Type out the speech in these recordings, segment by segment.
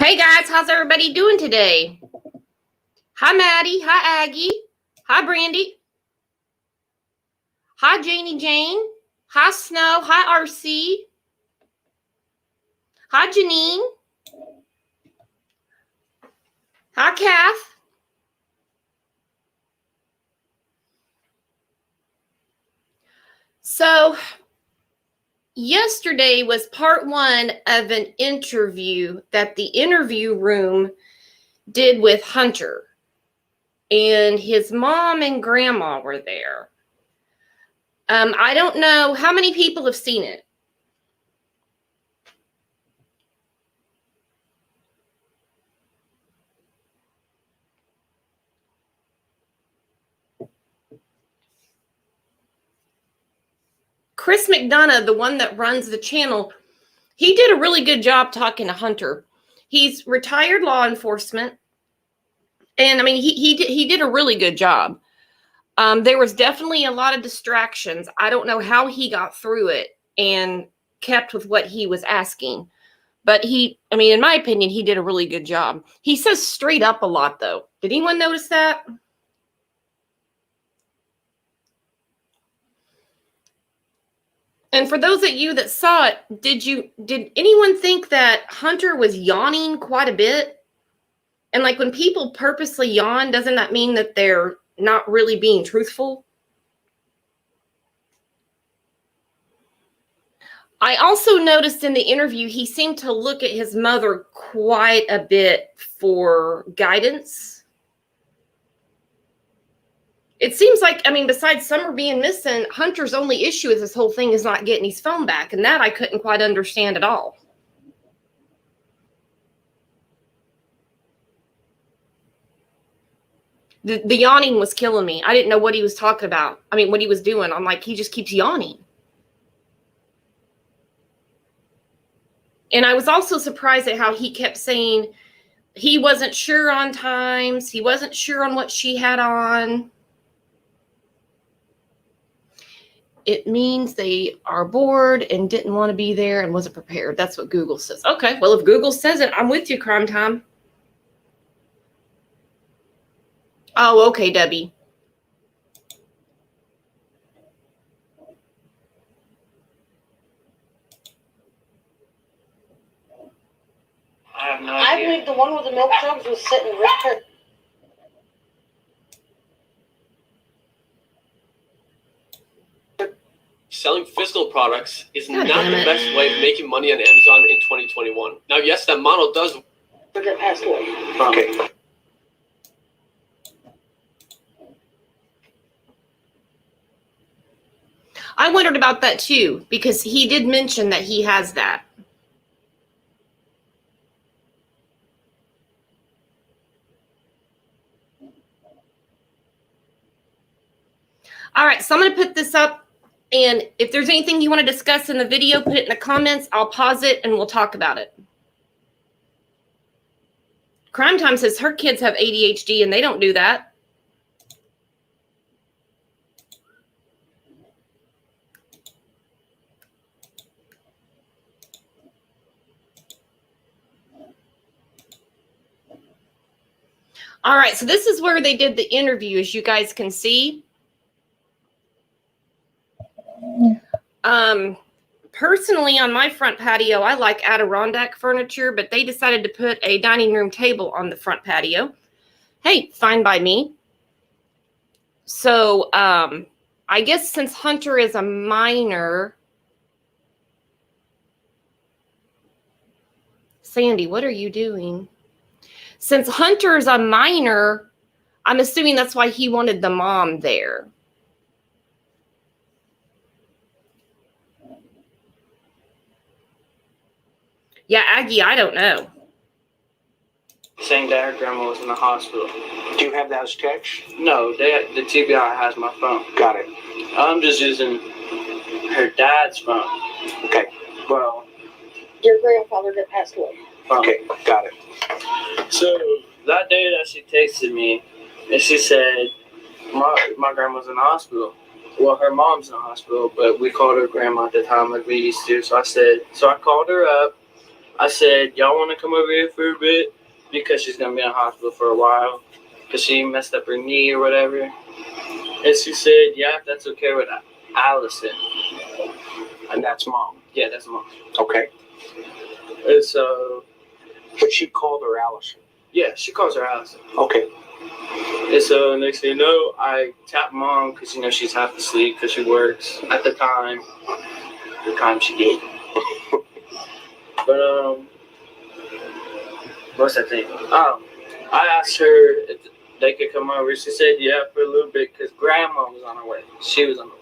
Hey guys, how's everybody doing today? Hi Maddie, hi Aggie, hi Brandy, hi Janie Jane, hi Snow, hi RC, hi Janine, hi Kath. So yesterday was part one of an interview that the interview room did with Hunter, and his mom and grandma were there. I don't know how many people have seen it. Chris McDonough, the one that runs the channel, he did a really good job talking to Hunter. He's retired law enforcement, and I mean, he did a really good job. There was definitely a lot of distractions. I don't know how he got through it and kept with what he was asking, but I mean, in my opinion, he did a really good job. He says straight up a lot, though. Did anyone notice that? And for those of you that saw it, did anyone think that Hunter was yawning quite a bit? And like when people purposely yawn, doesn't that mean that they're not really being truthful? I also noticed in the interview, he seemed to look at his mother quite a bit for guidance. It seems like, I mean, besides Summer being missing, Hunter's only issue with this whole thing is not getting his phone back. And that I couldn't quite understand at all. The yawning was killing me. I didn't know what he was talking about. I mean, what he was doing. I'm like, he just keeps yawning. And I was also surprised at how he kept saying he wasn't sure on times. He wasn't sure on what she had on. It means they are bored and didn't want to be there and wasn't prepared. That's what Google says. Okay, well, if Google says it, I'm with you, Crime Time. Oh, okay, Debbie. I have no idea. I believe the one with the milk jugs was sitting right there. Selling physical products is not the best way of making money on Amazon in 2021. Now, yes, that model does. Get passed away. Okay. I wondered about that too, because he did mention that he has that. All right, so I'm going to put this up, and if there's anything you want to discuss in the video, put it in the comments. I'll pause it, and we'll talk about it. Crime Time says her kids have ADHD, and they don't do that. All right, so this is where they did the interview, as you guys can see. Personally, on my front patio, I like Adirondack furniture, but they decided to put a dining room table on the front patio. Hey, fine by me. So, I guess since Hunter is a minor, Sandy, what are you doing? Since Hunter is a minor, I'm assuming that's why he wanted the mom there. Yeah, Aggie, I don't know. Saying that her grandma was in the hospital. Do you have that as text? No, the TBI has my phone. Got it. I'm just using her dad's phone. Okay. Well, Your grandfather that passed away. Okay, got it. So that day that she texted me, and she said, my grandma's in the hospital. Well, her mom's in the hospital, but we called her grandma at the time like we used to. So I called her up. I said, y'all want to come over here for a bit? Because she's going to be in the hospital for a while. Because she messed up her knee or whatever. And she said, yeah, if that's okay with Allison. And that's mom. Yeah, that's mom. Okay. And so, But she called her Allison. yeah, she calls her Allison. Okay. And so next thing you know, I tap mom because she's half asleep because she works at the time she did. But what's that thing? I asked her if they could come over. She said yeah for a little bit because grandma was on her way. She was on her way.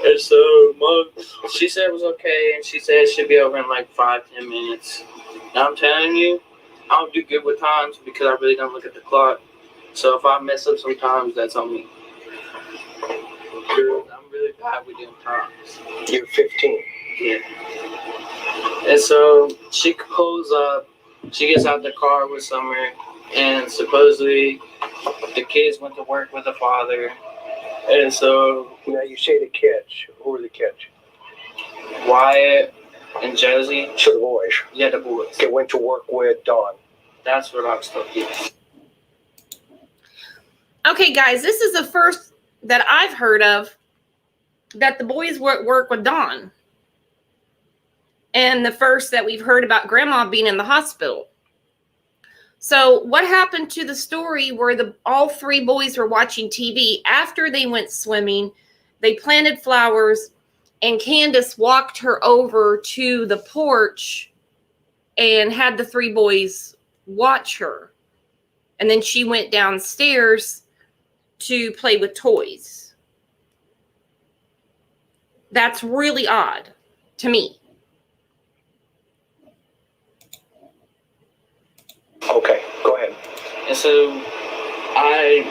And so mom, she said it was okay, and she said she'd be over in like 5-10 minutes. Now I'm telling you, I don't do good with times because I really don't look at the clock. So if I mess up sometimes, that's on me. I'm really bad with doing times. You're 15. Yeah. And so she pulls up, she gets out the car with Summer, and supposedly the kids went to work with the father. And so Now you say the kids. Who are the kids? Wyatt and Josie, So the boys. yeah, the boys. They went to work with Dawn. That's what I was told. Yes. Okay, guys, this is the first that I've heard of that the boys work with Dawn. And the first that we've heard about grandma being in the hospital. So what happened to the story where all three boys were watching TV after they went swimming? They planted flowers and Candace walked her over to the porch and had the three boys watch her. And then she went downstairs to play with toys. That's really odd to me. Okay, go ahead. And so I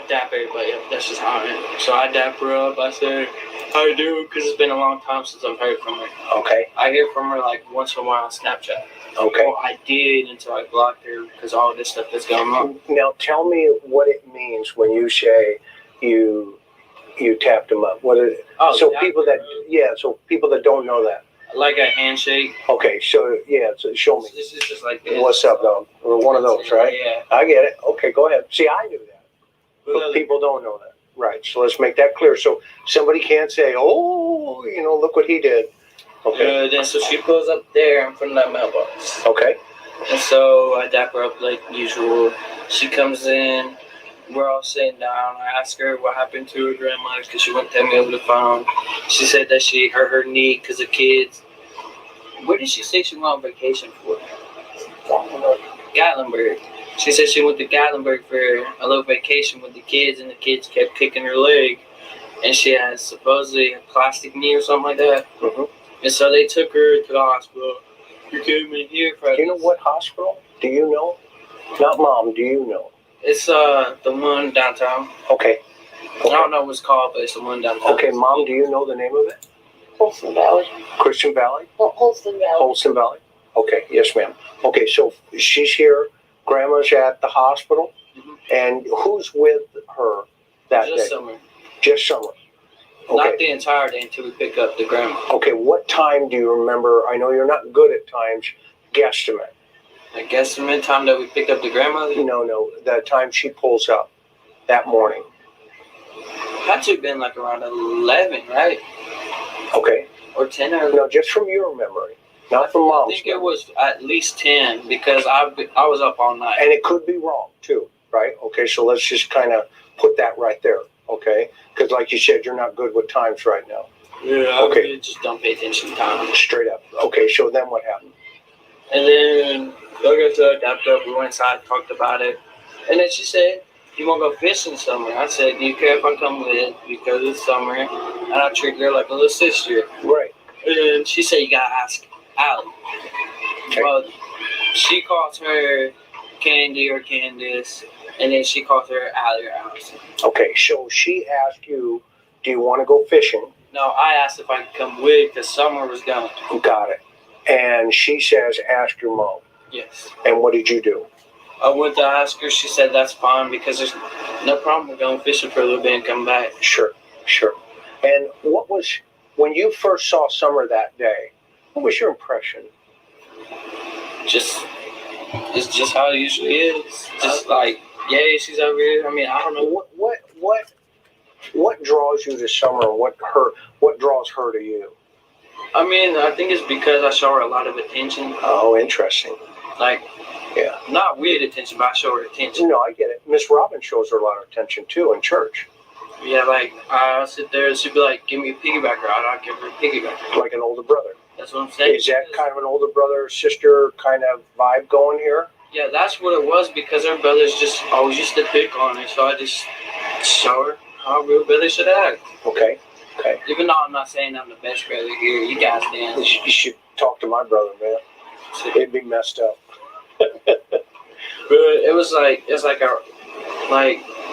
dap everybody up. That's just how I am. So I dap her up. I said, how you doing? Because it's been a long time since I've heard from her. Okay, I hear from her like once in a while on Snapchat. okay. Well, I did until I blocked her because all this stuff that's going on. Now tell me what it means when you say you tapped them up. What is it? Oh, So dap people her that up. so people that don't know that. Like a handshake. Okay, so yeah, so show me. This is just like this. What's up, dog? Or one of those, right? Yeah. I get it. Okay, go ahead. See, I knew that, but Well, people don't know that. Right. So let's make that clear. So somebody can't say, "Oh, look what he did." Okay. then so she pulls up there in front of that mailbox. Okay. And so I dap her up like usual. She comes in. We're all sitting down. I ask her what happened to her grandma because she wouldn't tell me over the phone. She said that she hurt her knee because of kids. Where did she say she went on vacation for? Gatlinburg. She said she went to Gatlinburg for a little vacation with the kids, and the kids kept kicking her leg. And she has supposedly a plastic knee or something like that. Mm-hmm. And so they took her to the hospital. You came in here for Do you know what hospital? Do you know? Not mom. Do you know? It's the one downtown. Okay. I don't know what it's called, but it's the one downtown. Okay, mom. Do you know the name of it? Holston Valley. Christian Valley. Holston Valley. Holston Valley. Okay. Yes, ma'am. Okay. So she's here. Grandma's at the hospital, and who's with her that Just day? summer. Just Summer. Not Okay. the entire day until we pick up the grandma. Okay. What time do you remember? I know you're not good at times. Guesstimate. I guess the time that we picked up the grandma No. The time she pulls up that morning. had to have been like around 11, right? Okay. Or 10 or No, just from your memory, not from I mom's. think it memory. was at least 10 because I was up all night. And it could be wrong too, right? Okay, so let's just kind of put that right there, okay? Because like you said, you're not good with times right now. Yeah, Okay. I really just don't pay attention to time. Straight up. Okay, so then what happened? And then, like I said, dapped up, we went inside, talked about it. And then she said, you want to go fishing summer? I said, do you care if I come with? Because it's summer. And I treat her like a little sister. Right. And she said, you got to ask Allie. Okay. Well, she calls her Candy or Candace. And then she calls her Allie or Allison. Okay, so she asked you, do you want to go fishing? No, I asked if I could come with because Summer was going. Got it. And she says, ask your mom. Yes. And what did you do? I went to ask her. She said that's fine because there's no problem with going fishing for a little bit and come back. Sure. And what was, when you first saw Summer that day, What was your impression? It's just how it usually is. Just like, yeah, she's over here. I mean, I don't know. What draws you to Summer, and what draws her to you? I mean, I think it's because I show her a lot of attention. Oh, interesting. Like, yeah, not weird attention, but I show her attention. No, I get it. Miss Robin shows her a lot of attention too in church. Yeah, like I'll sit there and she'd be like, "Give me a piggybacker." I'll give her a piggybacker. Like an older brother. That's what I'm saying. Is that kind of an older brother sister kind of vibe going here? Yeah, that's what it was, because her brothers just always used to pick on her, so I just show her how a real brother should act. Okay. Even though I'm not saying I'm the best brother here, you guys dance. You should talk to my brother, man. It'd be messed up. But it was like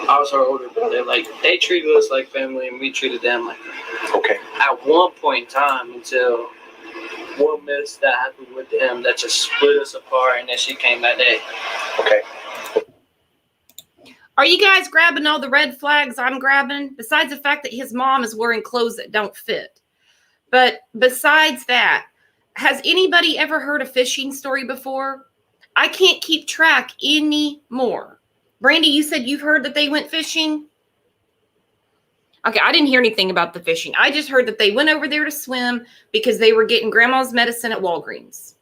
I was her older brother. Like, they treated us like family, and we treated them like family. Okay. At one point in time, until one mess that happened with them that just split us apart, and then she came that day. Okay. Are you guys grabbing all the red flags I'm grabbing? Besides the fact that his mom is wearing clothes that don't fit. But besides that, has anybody ever heard a fishing story before? I can't keep track anymore. Brandy, you said you've heard that they went fishing? Okay, I didn't hear anything about the fishing. I just heard that they went over there to swim because they were getting grandma's medicine at Walgreens.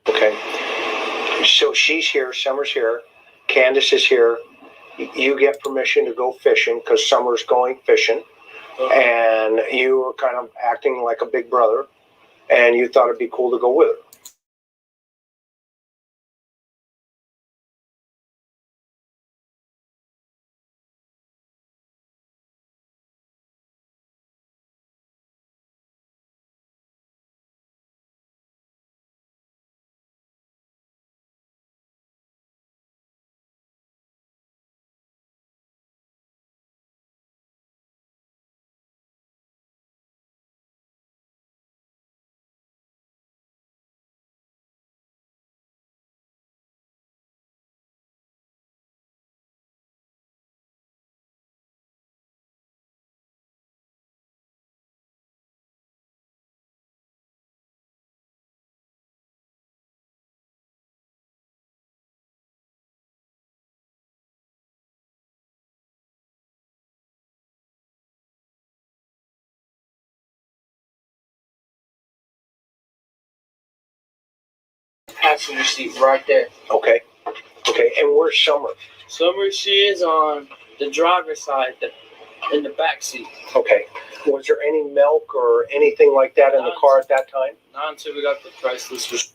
Okay. So she's here, Summer's here, Candace is here. You get permission to go fishing because Summer's going fishing. And you were kind of acting like a big brother, and you thought it'd be cool to go with her. Passenger seat right there. Okay. And where's Summer? Summer, she is on the driver's side, in the back seat. Okay. Was there any milk or anything like that in the car at that time? Not until we got the price list.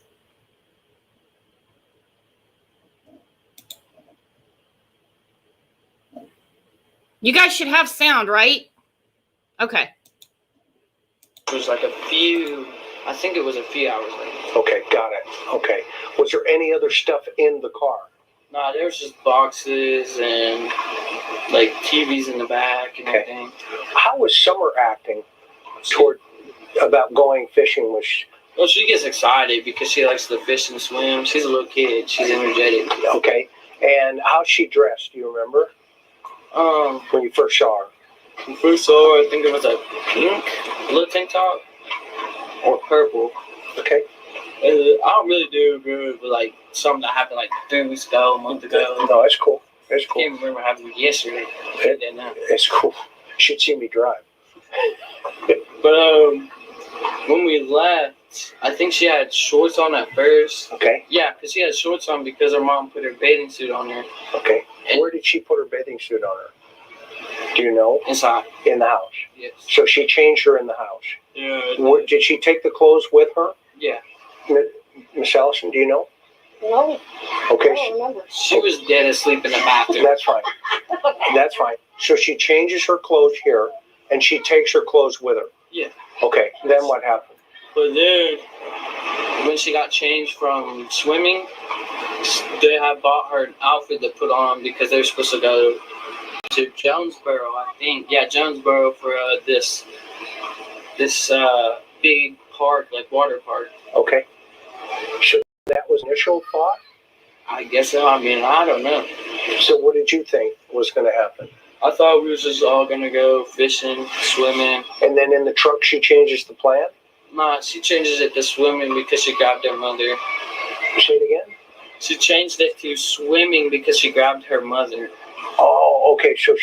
You guys should have sound, right? Okay. It was like I think it was a few hours later. Okay, got it. Okay. Was there any other stuff in the car? Nah, there was just boxes and like TVs in the back and everything. How was Summer acting about going fishing? Well, she gets excited because she likes to fish and swim. She's a little kid. She's energetic. Okay. And how's she dressed? Do you remember? When you first saw her? When first saw her, I think it was a pink little tank top or purple. Okay. I don't really do good with like something that happened like 3 weeks ago, a month ago. No, it's cool. It's I cool. can't remember what happened yesterday. It's cool. She'd see me drive. But when we left, I think she had shorts on at first. Okay. Yeah, because she had shorts on because her mom put her bathing suit on her. Okay. And where did she put her bathing suit on her? Do you know? Inside. In the house. Yes. So she changed her in the house. Yeah. Did she take the clothes with her? Yeah. Miss Allison, do you know? No. Okay. I don't remember. She was dead asleep in the bathroom. That's fine. That's fine. So she changes her clothes here, and she takes her clothes with her. Yeah. Okay. Then what happened? But then, when she got changed from swimming, they had bought her an outfit to put on because they were supposed to go to Jonesboro, I think. Yeah, Jonesboro for this big park, like water park. Okay. So that was was initial thought? I guess so. I mean, I don't know. So what did you think was going to happen? I thought we was just all gonna go fishing, swimming. And then in the truck, she changes the plan? Nah, she changes it to swimming because she grabbed her mother. Say it again? She changed it to swimming because she grabbed her mother. Oh, okay. So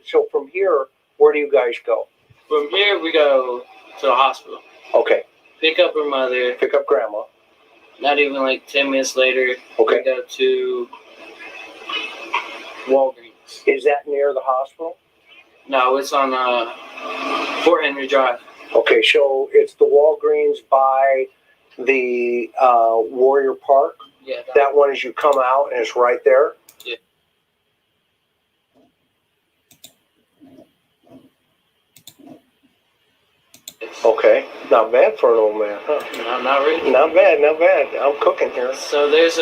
so from here, where do you guys go? From here, we go to the hospital. Okay. Pick up her mother. Pick up grandma. Not even like 10 minutes later, Okay. we go to Walgreens. Is that near the hospital? No, it's on Fort Henry Drive. Okay, so it's the Walgreens by the Warrior Park. Yeah. That one as you come out and it's right there. Yeah. Okay, not bad for an old man, huh? No, not really. Not bad, not bad. I'm cooking here. So there's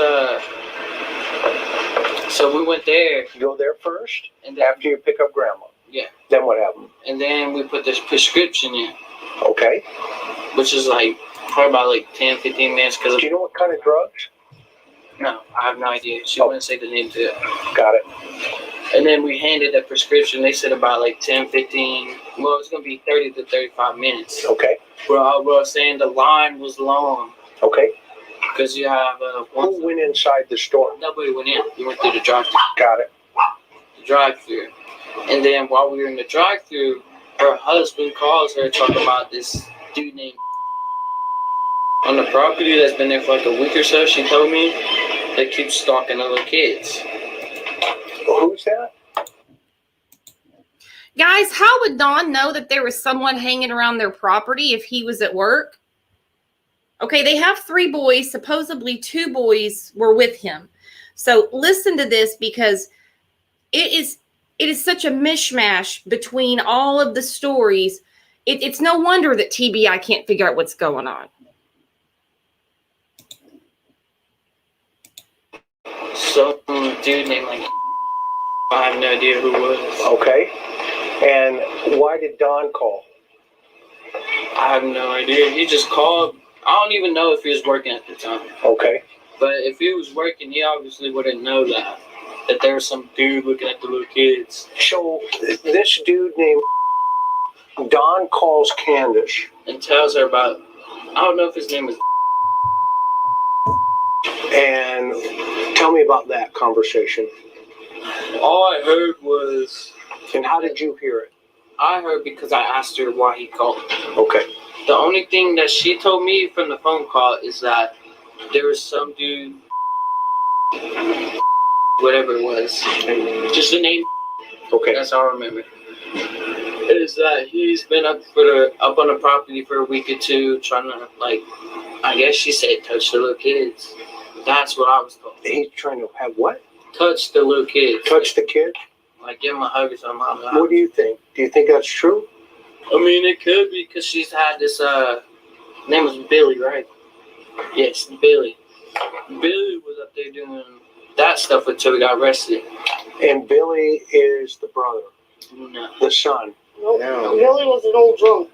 so we went there, You go there first and then, after you pick up grandma. Yeah. Then what happened? and then we put this prescription in, Okay. which is like probably about like 10, 15 minutes. Do you know what kind of drugs? No, I have no idea. She Oh. wouldn't say the name to it. Got it. And then we handed the prescription. They said about like 10, 15. Well, it's gonna be 30 to 35 minutes. Okay. Well, I was saying the line was long Okay. because you have Who went inside the store? nobody went in. We went through the drive-thru. Got it. And then while we were in the drive-thru, her husband calls her talking about this dude named on the property that's been there for like a week or so. She told me they keep stalking other kids. Who's that? Guys, how would Don know that there was someone hanging around their property if he was at work? Okay, they have 3 boys. Supposedly 2 boys were with him. So listen to this, because it is such a mishmash between all of the stories. It's no wonder that TBI can't figure out what's going on. Some dude named like, I have no idea who it was. Okay. And why did Don call? I have no idea. He just called. I don't even know if he was working at the time. Okay. But if he was working, he obviously wouldn't know that there was some dude looking at the little kids. So this dude named Don calls Candace. And tells her about, I don't know if his name is. And tell me about that conversation. All I heard was, And how did you hear it? I heard because I asked her why he called. Okay. The only thing that she told me from the phone call is that there was some dude, whatever it was, just the name. Okay. That's all I remember. Is that he's been up on the property for a week or two, trying to, like, I guess she said touch the little kids. That's what I was told. He's trying to have what? Touch the little kids. Touch the kid? Like give him a hug or something. I don't know. What do you think? Do you think that's true? I mean, it could be because she's had this, name was Billy, right? Yes, Billy. Billy was up there doing that stuff until he got arrested. And Billy is the brother, No. the son. Nope. No. Billy was an old drunk.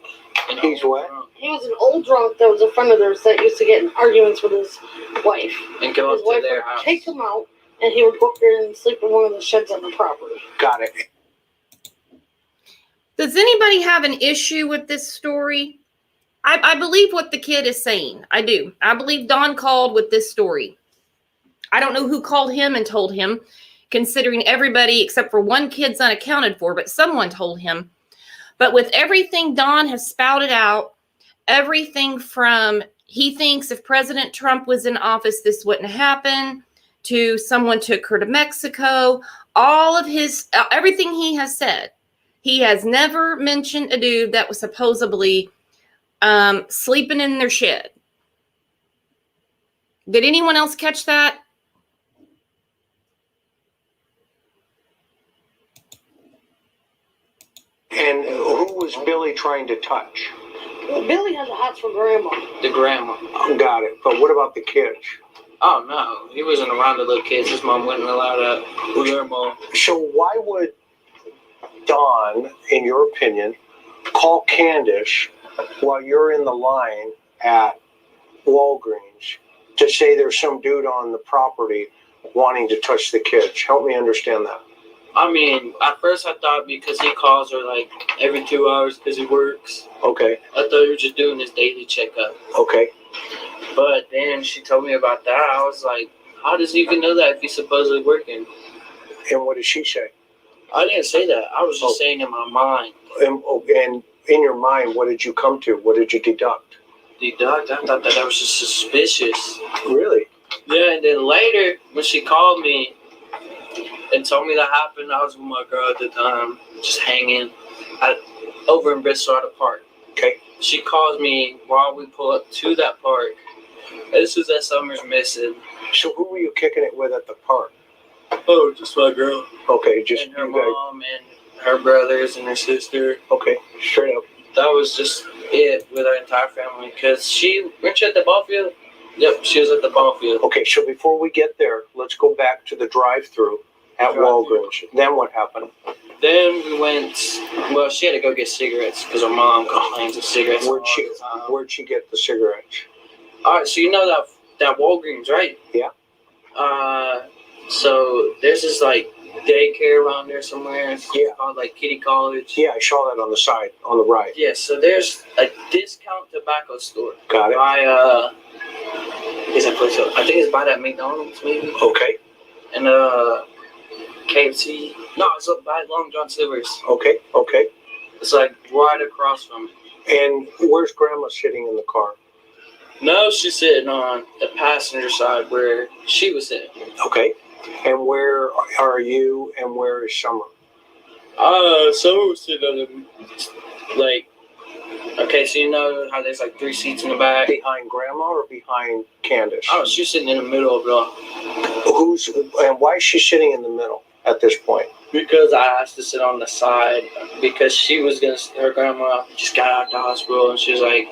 And He's what? He was an old drunk that was a friend of theirs that used to get in arguments with his wife. And go His up to wife their would house. take him out, and he would go up there and sleep in one of the sheds on the property. Got it. Does anybody have an issue with this story? I believe what the kid is saying. I do. I believe Don called with this story. I don't know who called him and told him, considering everybody except for one kid's unaccounted for, but someone told him. But with everything Don has spouted out, everything from he thinks if President Trump was in office, this wouldn't happen, to someone took her to Mexico, all of his, everything he has said. He has never mentioned a dude that was supposedly sleeping in their shed. Did anyone else catch that? And who was Billy trying to touch? Well, Billy has a hots for grandma. The grandma. Got it. But what about the kids? Oh, no. He wasn't around the little kids. His mom wouldn't allow that. Their mom. So why would Don, in your opinion, call Candace while you're in the line at Walgreens to say there's some dude on the property wanting to touch the kids. Help me understand that. I mean, at first I thought because he calls her like every 2 hours because he works. Okay. I thought he was just doing his daily checkup. Okay. But then she told me about that. I was like, how does he even know that if he's supposedly working? And what did she say? I didn't say that. I was just saying in my mind. And in your mind, what did you come to? What did you deduct? Deduct? I thought that was just suspicious. Really? Yeah, and then later, when she called me and told me that happened, I was with my girl at the time, just hanging over in Bristol at a park. Okay. She calls me while we pull up to that park. This is that Summer's missing. So who were you kicking it with at the park? Oh, just my girl. Okay, just and her you guys. mom and her brothers and her sister. Okay, straight up. That was just it with our entire family. Because weren't you at the ball field? Yep, she was at the ball field. Okay, so before we get there, let's go back to the drive-through at Walgreens. Then what happened? Then we went, well, she had to go get cigarettes because her mom complains of cigarettes all the time. Where'd she get the cigarettes? All right, so you know that Walgreens, right? Yeah. So there's this like daycare around there somewhere. It's called like Kitty College. Yeah, I saw that on the side, on the right. Yeah, so there's a discount tobacco store. Got it. Is that place? I think it's by that McDonald's maybe. Okay. And KFC. No, it's up by Long John Silver's. Okay. It's like right across from it. And where's Grandma sitting in the car? No, she's sitting on the passenger side where she was sitting. Okay. And where are you and where is Summer? Summer was sitting on the, okay, so you know how there's like 3 seats in the back? Behind Grandma or behind Candace? Oh, she's sitting in the middle of it all. And why is she sitting in the middle at this point? Because I asked to sit on the side because her grandma just got out of the hospital and she was like,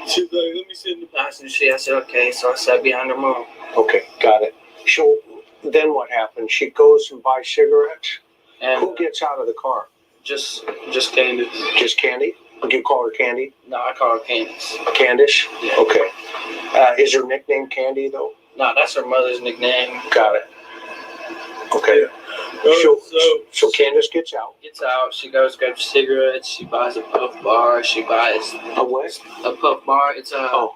let me sit in the passenger seat. I said, okay, so I sat behind her mom. Okay, got it. So then what happened? She goes and buys cigarettes? And who gets out of the car? Just Candace. Just Candy? Would you call her Candy? No, I call her Candace. Candace? Yeah. Okay. Is her nickname Candy though? No, that's her mother's nickname. Got it. Okay. So Candace gets out. She goes grab cigarettes. She buys a Puff Bar. She buys a what? A Puff Bar. It's a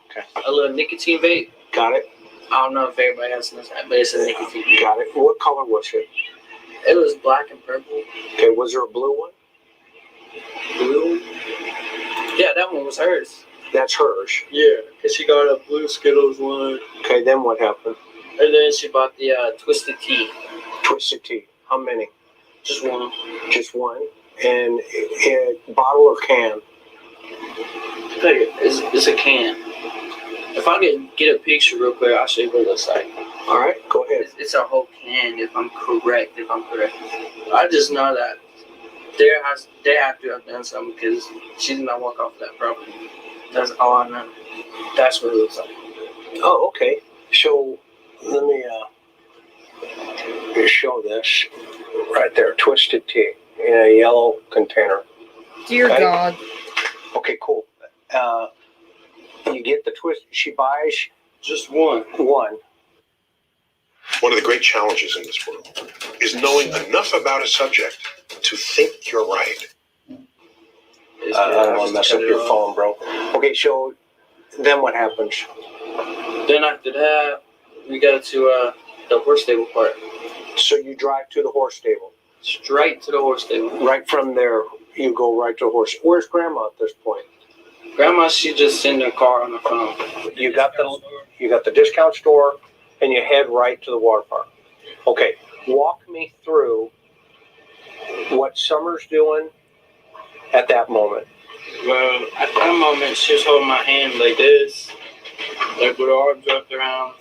little nicotine vape. Got it. I don't know if everybody else knows that, but it's a nicotine vape. Got it. What color was it? It was black and purple. Okay. Was there a blue one? Blue? Yeah, that one was hers. That's hers. Yeah, because she got a blue Skittles one. Okay. Then what happened? And then she bought the Twisted Tea. Twisted Tea. How many? Just one. Just one. And a bottle or can? It's a can. If I can get a picture real quick, I'll show you what it looks like. All right, go ahead. It's a whole can, if I'm correct. I just know that they have to have done something because she did not walk off that property. That's all I know. That's what it looks like. Oh, okay. So let me show this right there. Twisted Tea in a yellow container. Dear God. Okay, cool. You get the twist. She buys just one. One. One of the great challenges in this world is knowing enough about a subject to think you're right. I don't want to mess up your phone, bro. Okay, so then what happens? Then after that, we go to the horse stable part. So you drive to the horse stable? Straight to the horse stable. Right from there, you go right to the horse. Where's Grandma at this point? Grandma, she just in her car on her phone. You got the discount store, and you head right to the water park. Okay, walk me through what Summer's doing at that moment. Well, at that moment, she was holding my hand like this, like with her arms wrapped around,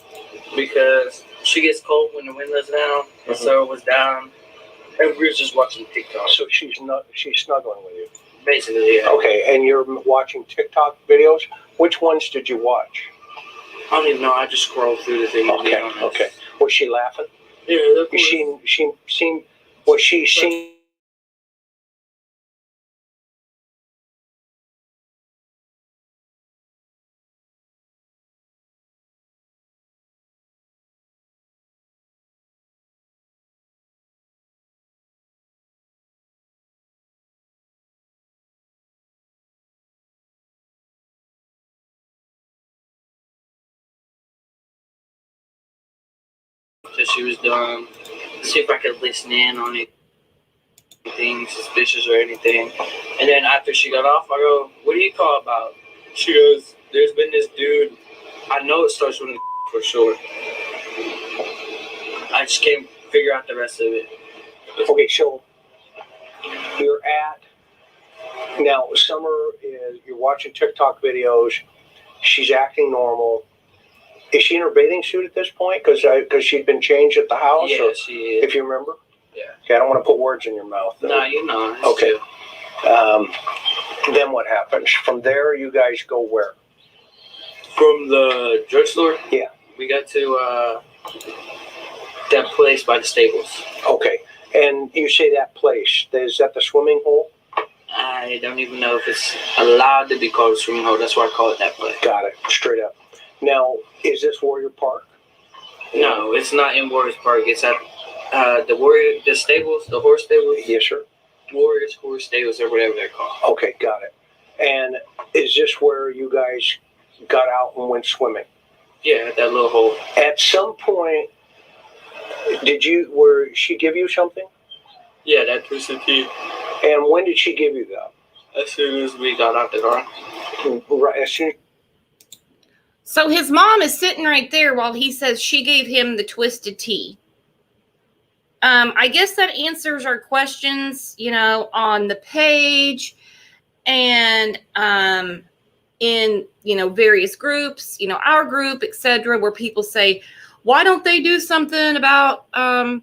because she gets cold when the window's down, and so it was down, and we were just watching TikTok. So she's snuggling with you. Basically, yeah. Okay, and you're watching TikTok videos. Which ones did you watch? I don't even know. I just scrolled through the thing. Okay. Was she laughing? Yeah. Was she seen that she was doing. See if I could listen in on anything suspicious or anything. And then after she got off, I go, "What do you call about?" She goes, "There's been this dude. I know it starts with a for sure. I just can't figure out the rest of it." Okay, so you're at now. Summer is you're watching TikTok videos. She's acting normal. Is she in her bathing suit at this point? Because she'd been changed at the house. Yeah, or, she is. if you remember. Yeah. Okay, I don't want to put words in your mouth. Though. No, you know. It's Okay. chill. Then what happens? From there, you guys go where? From the drugstore? Yeah. We got to that place by the stables. Okay, and you say that place. Is that the swimming hole? I don't even know if it's allowed to be called a swimming hole. That's why I call it that place. Got it. Straight up. Now, is this Warrior Park? No, it's not in Warriors Park. It's at the stables, the horse stables. Yes, sir. Warriors Horse Stables or whatever they're called. Okay, got it. And is this where you guys got out and went swimming? Yeah, that little hole. At some point, she give you something? Yeah, that Twisted Tea. And when did she give you that? As soon as we got out the car. Right, as soon. So his mom is sitting right there while he says she gave him the Twisted Tea. I guess that answers our questions, on the page and in, various groups, our group, etc., where people say, why don't they do something about, why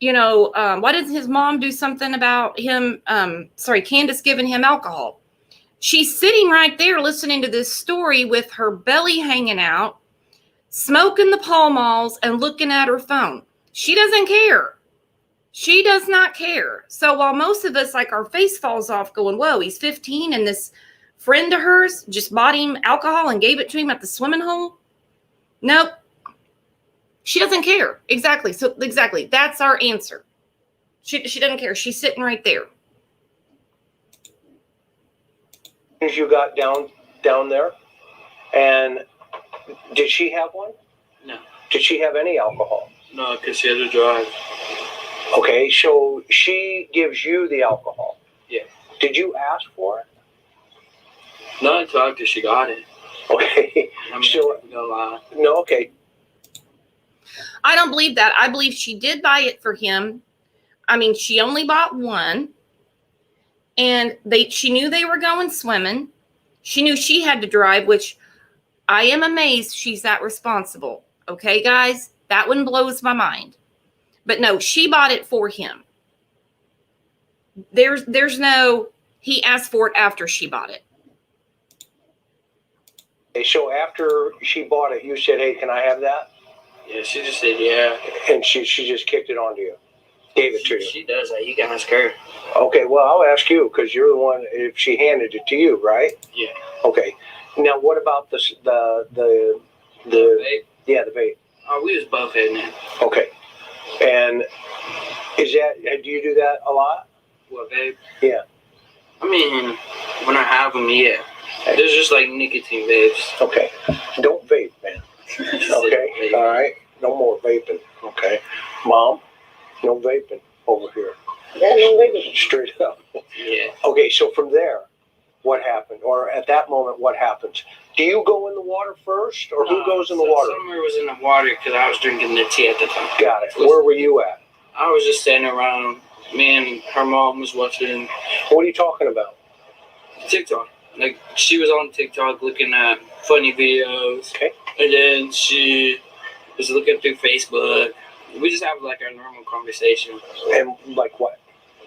doesn't his mom do something about him, Candace giving him alcohol? She's sitting right there listening to this story with her belly hanging out, smoking the Pall Malls and looking at her phone. She doesn't care. She does not care. So while most of us, our face falls off going, whoa, he's 15 and this friend of hers just bought him alcohol and gave it to him at the swimming hole. Nope. She doesn't care. Exactly. So exactly. That's our answer. She doesn't care. She's sitting right there. As you got down there, and did she have one? No. Did she have any alcohol? No, because she had to drive. Okay, so she gives you the alcohol. Yeah. Did you ask for it? Not until after she got it. Okay. I mean, So no lie. no, okay. I don't believe that. I believe she did buy it for him. I mean, she only bought one. And she knew they were going swimming. She knew she had to drive, which I am amazed she's that responsible. Okay, guys? That one blows my mind. But no, she bought it for him. There's no, he asked for it after she bought it. Okay, so after she bought it, you said, hey, can I have that? Yeah, she just said yeah. And she just kicked it onto you. Gave it to you. She does that. You can ask her. Okay, well, I'll ask you because you're the one, if she handed it to you, right? Yeah. Okay. Now, what about the Babe? yeah, the vape? Oh, we was both hitting it. Okay. And do you do that a lot? What, babe? Yeah. I mean, when I have them, yeah. There's just like nicotine vapes. Okay. Don't vape, man. Okay. All right. No more vaping. Okay. Mom, no vaping over here. Yeah, no way. Straight up. Yeah. Okay. So from there, what happened? Or at that moment, what happens? Do you go in the water first, or who goes in the water? Summer was in the water because I was drinking the tea at the time. Got it. Where were you at? I was just standing around. Me and her mom was watching What are you talking about? TikTok. Like, she was on TikTok looking at funny videos. Okay. And then she was looking through Facebook. We just have like our normal conversation. And like what?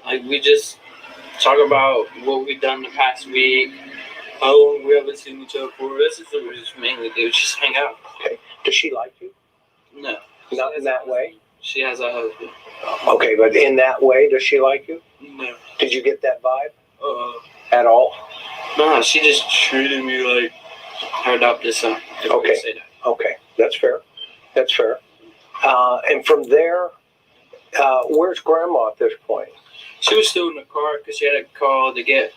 Like, we just talk about what we've done the past week, how long we haven't seen each other for. This is what we just mainly do, just hang out. Okay. Does she like you? No. Not in that way? She has a husband. Okay, but in that way, does she like you? No. Did you get that vibe at all? No, she just treated me like her adopted son. If we Okay. could say that. Okay, that's fair. That's fair. And from there, where's Grandma at this point? She was still in the car because she had a call to get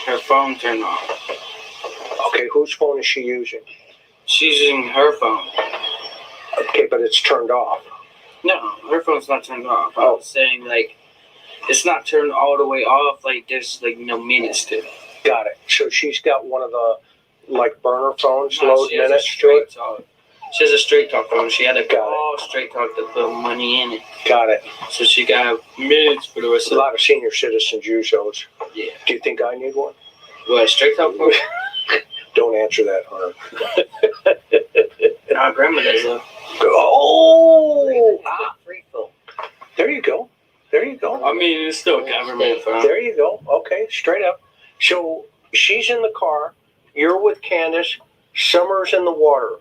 her phone turned off. Okay, whose phone is she using? She's using her phone. Okay, but it's turned off. No, her phone's not turned off. I was saying, like, it's not turned all the way off. Like, there's, like, no minutes to it. Got it. So she's got one of the, like, burner phones, No, load she has a minutes to straight it? talk. She has a straight talk phone. She had to Got call straight talk to put money in it. Got it. So she got minutes for the rest A of lot of senior citizens use those. Yeah. Do you think I need one? What, straight talk phone? Don't answer that, Hunter. Our grandma does though. Oh! Free phone. There you go. There you go. I mean, it's still a government phone. There you go. Okay, straight up. So she's in the car. You're with Candace. Summer's in the water.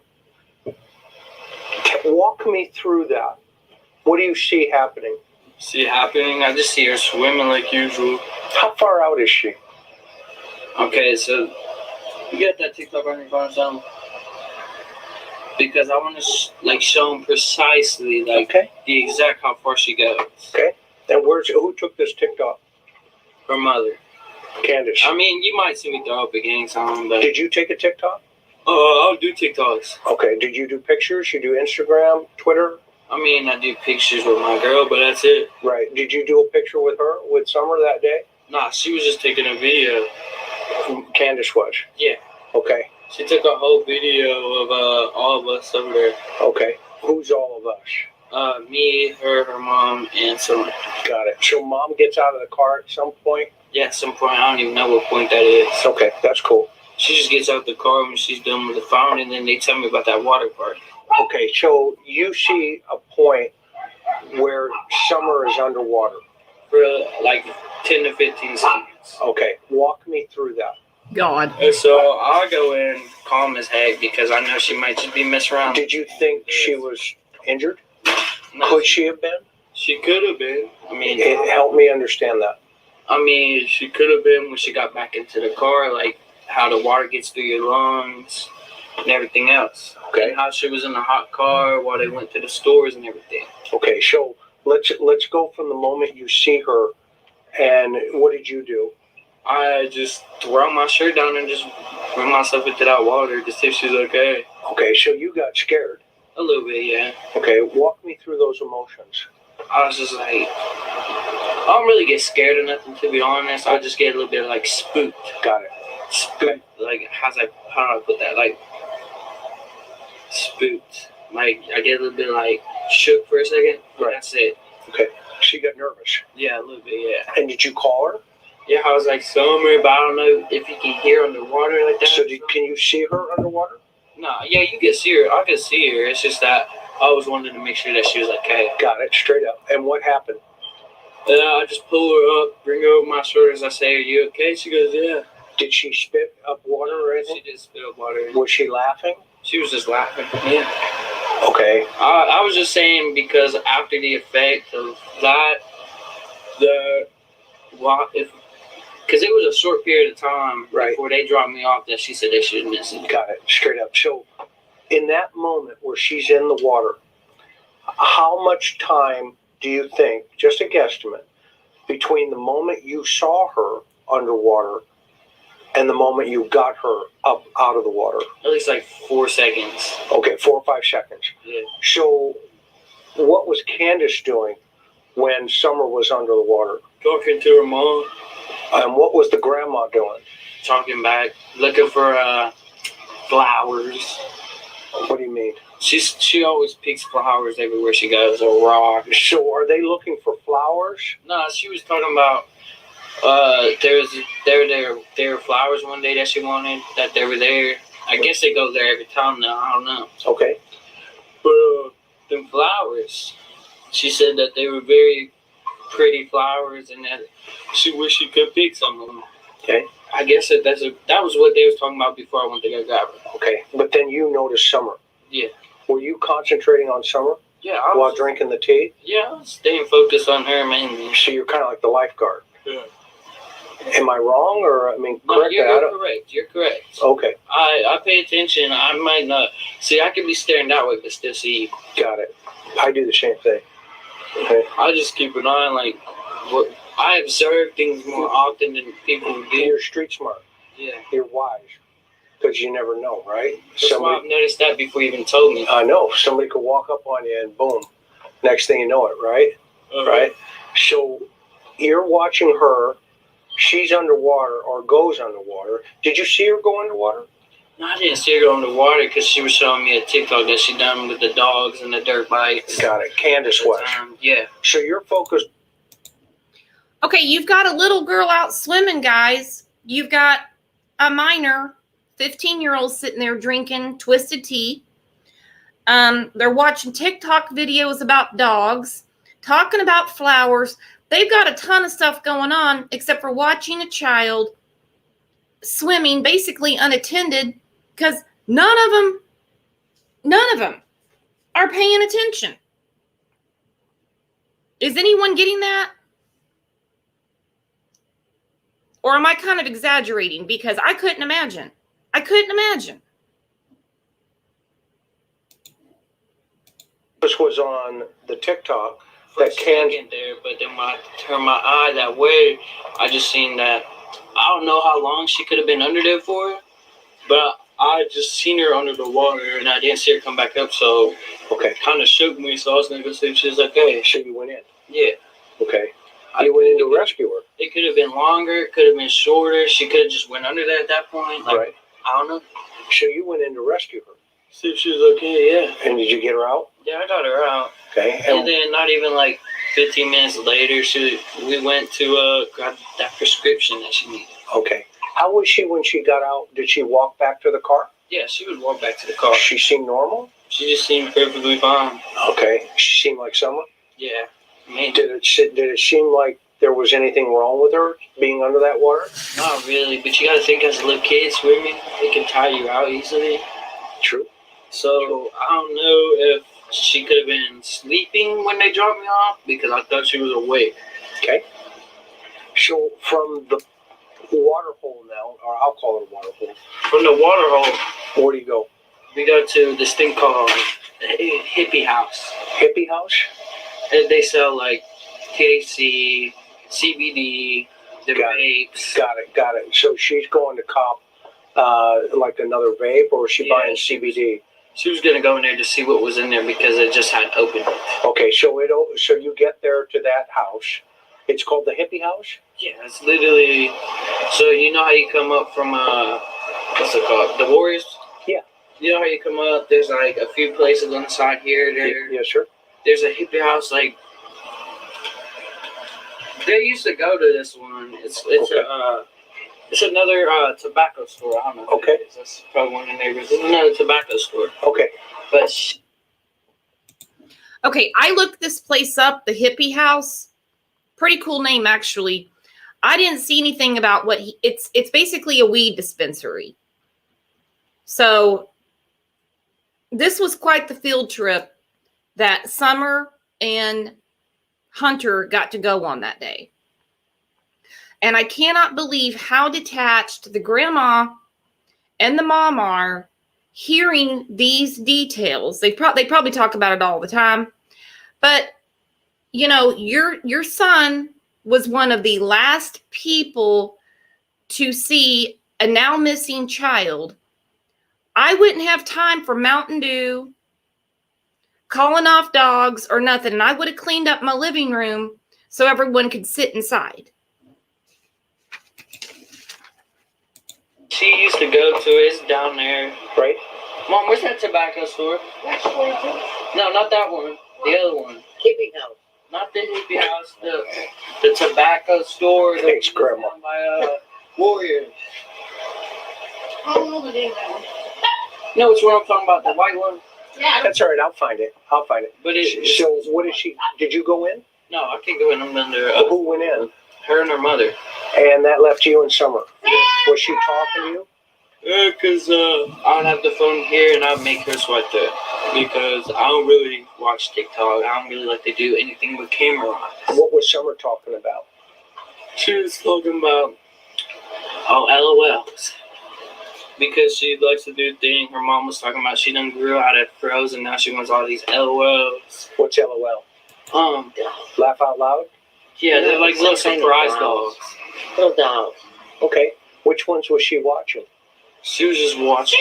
Walk me through that. What do you see happening? See it happening? I just see her swimming like usual. How far out is she? Okay, so you get that TikTok on your phone or something? Because I want to show them precisely Okay. the exact how far she goes. Okay. And who took this TikTok? Her mother. Candace. I mean, you might see me throw up against something, but Did you take a TikTok? I'll do TikToks. Okay. Did you do pictures? You do Instagram, Twitter? I mean, I do pictures with my girl, but that's it. Right. Did you do a picture with her, with Summer that day? Nah, she was just taking a video. Candace was? Yeah. Okay. She took a whole video of all of us over there. Okay. Who's all of us? Me, her mom, and someone. Got it. So mom gets out of the car at some point? Yeah, at some point, I don't even know what point that is. Okay, that's cool. She just gets out the car when she's done with the phone, and then they tell me about that water park. Okay, so you see a point where Summer is underwater. For like 10 to 15 seconds. Okay, walk me through that. God. And so I'll go in calm as heck because I know she might just be messing around. Did you think she was injured? No, Could she have been? She could have been. I mean, Help me understand that. she could have been when she got back into the car, like how the water gets through your lungs and everything else. Okay. And how she was in a hot car while they went to the stores and everything. Okay, so let's go from the moment you see her, and what did you do? I just throw my shirt down and just throw myself into that water to see if she's okay. Okay, so you got scared. A little bit, yeah. Okay, walk me through those emotions. I was just like, I don't really get scared or nothing, to be honest. I just get a little bit like spooked. Got it. Spooked. Like, how do I put that? Like, spooked. Like, I get a little bit like shook for a second. Right. That's it. Okay, she got nervous. Yeah, a little bit, yeah. And did you call her? Yeah, I was like, Summer, but I don't know if you can hear underwater like that. So can you see her underwater? No, yeah, you can see her. I can see her. It's just that I always wanted to make sure that she was okay. Got it, straight up. And what happened? And I just pull her up, bring her over my shoulders. I say, "Are you okay?" She goes, "Yeah." Did she spit up water or She anything? did spit up water. Was she laughing? She was just laughing. Yeah. Okay. I was just saying because after the effect of that, because it was a short period of time Right. before they dropped me off that she said they should miss it. Got it, straight up. So in that moment where she's in the water, how much time do you think, just a guesstimate, between the moment you saw her underwater and the moment you got her up out of the water? At least like 4 seconds. Okay, 4 or 5 seconds. Yeah. So what was Candace doing when Summer was under the water? Talking to her mom, And what was the grandma doing? talking back, looking for flowers. What do you mean? She always picks flowers everywhere she goes, or rocks. So are they looking for flowers? No, she was talking about there were flowers one day that she wanted, that they were there. I guess they go there every time now. I don't know. Okay. But them flowers, she said that they were very pretty flowers, and that she wished she could pick some of them. Okay. I guess that was what they was talking about before I went to go grab her. Okay. But then you noticed Summer. Yeah. Were you concentrating on Summer Yeah, I while was, drinking the tea? yeah, I was staying focused on her mainly. So you're kind of like the lifeguard. Yeah. Am I wrong, or I mean, No, correct? you're correct. You're correct. Okay, I pay attention. I might not see. I could be staring that way, but still see you. got it. I do the same thing. Okay. I just keep an eye on like what I observe things more often than people do. You're street smart. Yeah. You're wise. because you never know, right? That's why I've noticed that before you even told me. I know somebody could walk up on you and boom, next thing you know it, right? Right. So you're watching her. She's underwater or goes underwater. Did you see her go underwater? No, I didn't see her go underwater because she was showing me a TikTok that she done with the dogs and the dirt bikes. Got it. Candace was. Yeah. So you're focused. Okay, you've got a little girl out swimming, guys. You've got a minor, 15-year-old sitting there drinking twisted tea. They're watching TikTok videos about dogs, talking about flowers. They've got a ton of stuff going on except for watching a child swimming basically unattended because none of them are paying attention. Is anyone getting that? Or am I kind of exaggerating? Because I couldn't imagine. This was on the TikTok For a that Candace. second there, but then when I turned my eye that way, I just seen that. I don't know how long she could have been under there for, but I just seen her under the water and I didn't see her come back up, so Okay. kind of shook me. So I was gonna go see if she was okay. So you went in. Yeah. Okay. You went in to rescue her. It could have been longer. It could have been shorter. She could have just went under there at that point. Like, Right. I don't know. So you went in to rescue her. See if she was okay. Yeah. And did you get her out? Yeah, I got her out. Okay. And then not even like 15 minutes later, we went to grab that prescription that she needed. Okay. How was she when she got out? Did she walk back to the car? Yeah, she would walk back to the car. She seemed normal? She just seemed perfectly fine. Okay. She seemed like someone? Yeah. I mean, Did it seem like there was anything wrong with her being under that water? not really, but you gotta think as a little kid swimming, it can tire you out easily. True. So I don't know if she could have been sleeping when they dropped me off because I thought she was awake. Okay. So from the water hole now, or I'll call it a water hole, From the water hole, where do you go? we go to this thing called Hippie House. Hippie house? And they sell like THC, CBD, the Got vapes. Got it. So she's going to cop like another vape, or is she Yeah. buying CBD? She was gonna go in there to see what was in there because it just had opened. Okay, so you get there to that house. It's called the Hippie House? Yeah, it's literally. So you know how you come up from what's it called? The Warriors. Yeah. You know how you come up? There's like a few places on the side here. Yes, sir. There's a hippie house. Like they used to go to this one. It's Okay. It's another tobacco store. I don't know. Okay. What it is. That's probably one of the neighbors. It's another tobacco store. Okay. But Okay, I looked this place up, the Hippie House. Pretty cool name, actually. I didn't see anything about what it's basically a weed dispensary. So this was quite the field trip that Summer and Hunter got to go on that day. And I cannot believe how detached the grandma and the mom are hearing these details. They probably talk about it all the time. But, you know, your son was one of the last people to see a now missing child. I wouldn't have time for Mountain Dew, calling off dogs, or nothing. And I would have cleaned up my living room so everyone could sit inside. she used to go to it. It's down there. Right? Mom, where's that tobacco store? That's 22. No, not that one. The other one. Hippie house. Not the hippie house. The tobacco store. that Thanks, was Grandma. down by Warriors. I don't know the name of that one. You know which one I'm talking about? The white one. Yeah. That's all right. I'll find it. But So what is she? Did you go in? no, I can't go in. I'm under Who went in? her and her mother. And that left you in Summer. Was she talking to you? Yeah, cause I'd have the phone here and I'd make her swipe there because I don't really watch TikTok. I don't really like to do anything with camera on. What was Summer talking about? She was talking about LOLs because she likes to do the thing. Her mom was talking about she done grew out of froze and now she wants all these LOLs. What's LOL? Laugh out loud? Yeah, they're like little Some kind of surprise dolls. dolls. Little dolls. Okay. Which ones was she watching? She was just watching.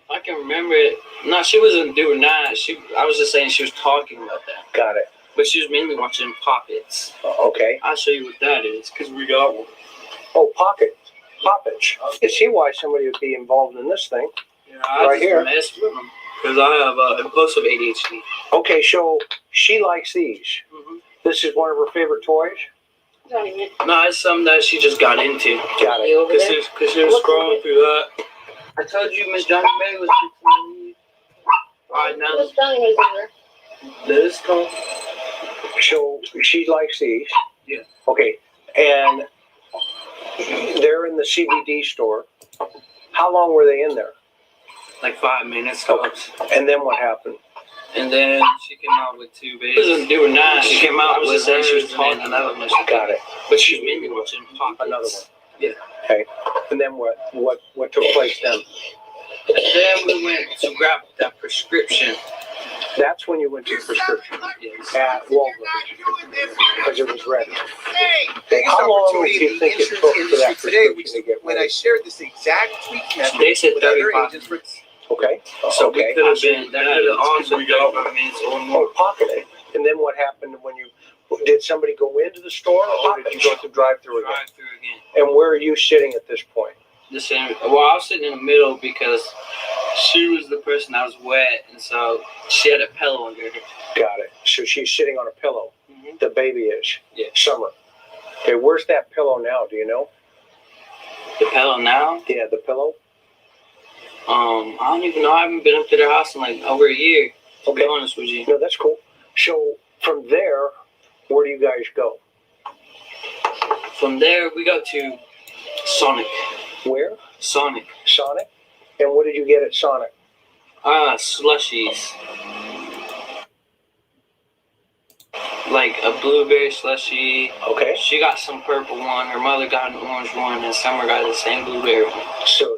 I can remember it. No, she wasn't doing that. I was just saying she was talking about that. Got it. But she was mainly watching Poppets. Okay. I'll show you what that is, because we got one. Oh, Poppets. I can see why somebody would be involved in this thing. Yeah, I Right just here. messed with them. Because I have impulsive ADHD. Okay, so she likes these. Mm-hmm. This is one of her favorite toys. Johnny, No, it's something that she just got into. Got you it. over there? Because she was scrolling through that. I told you Miss Johnny May was fixing me. Alright, now Who's Johnny was in there? this come. So she likes these. Yeah. Okay, and they're in the CBD store. How long were they in there? Like 5 minutes tops. And then what happened? And then she came out with 2 babies. She wasn't doing that. She came out with saying she was talking another one. Got it. But she was mainly watching Poppets. Another one. Yeah. Okay. And then what took place then? And then we went to grab that prescription. That's when you went to prescription Yes. at Walgreens because it was ready. Okay. How long do you think it took for that prescription to get When I ready? shared this exact tweet message They said with other 35 agents minutes. Okay. So Okay. we could have been, that could have also been 35 minutes or more. Oh, pocketed. And then what happened when did somebody go into the store or did you go through drive-through again? Drive through again. And where are you sitting at this point? The same. Well, I was sitting in the middle because she was the person that was wet, and so she had a pillow under her. Got it. So she's sitting on a pillow. Mm-hmm. The baby is. Yeah. Summer. Okay, where's that pillow now? Do you know? The pillow now? Yeah, the pillow. I don't even know. I haven't been up to their house in like over a year. To be Okay. honest with you. No, that's cool. So from there, where do you guys go? From there, we go to Sonic. Where? Sonic. Sonic? And what did you get at Sonic? Slushies. Like a blueberry slushie. Okay. She got some purple one. Her mother got an orange one, and Summer got the same blueberry one. So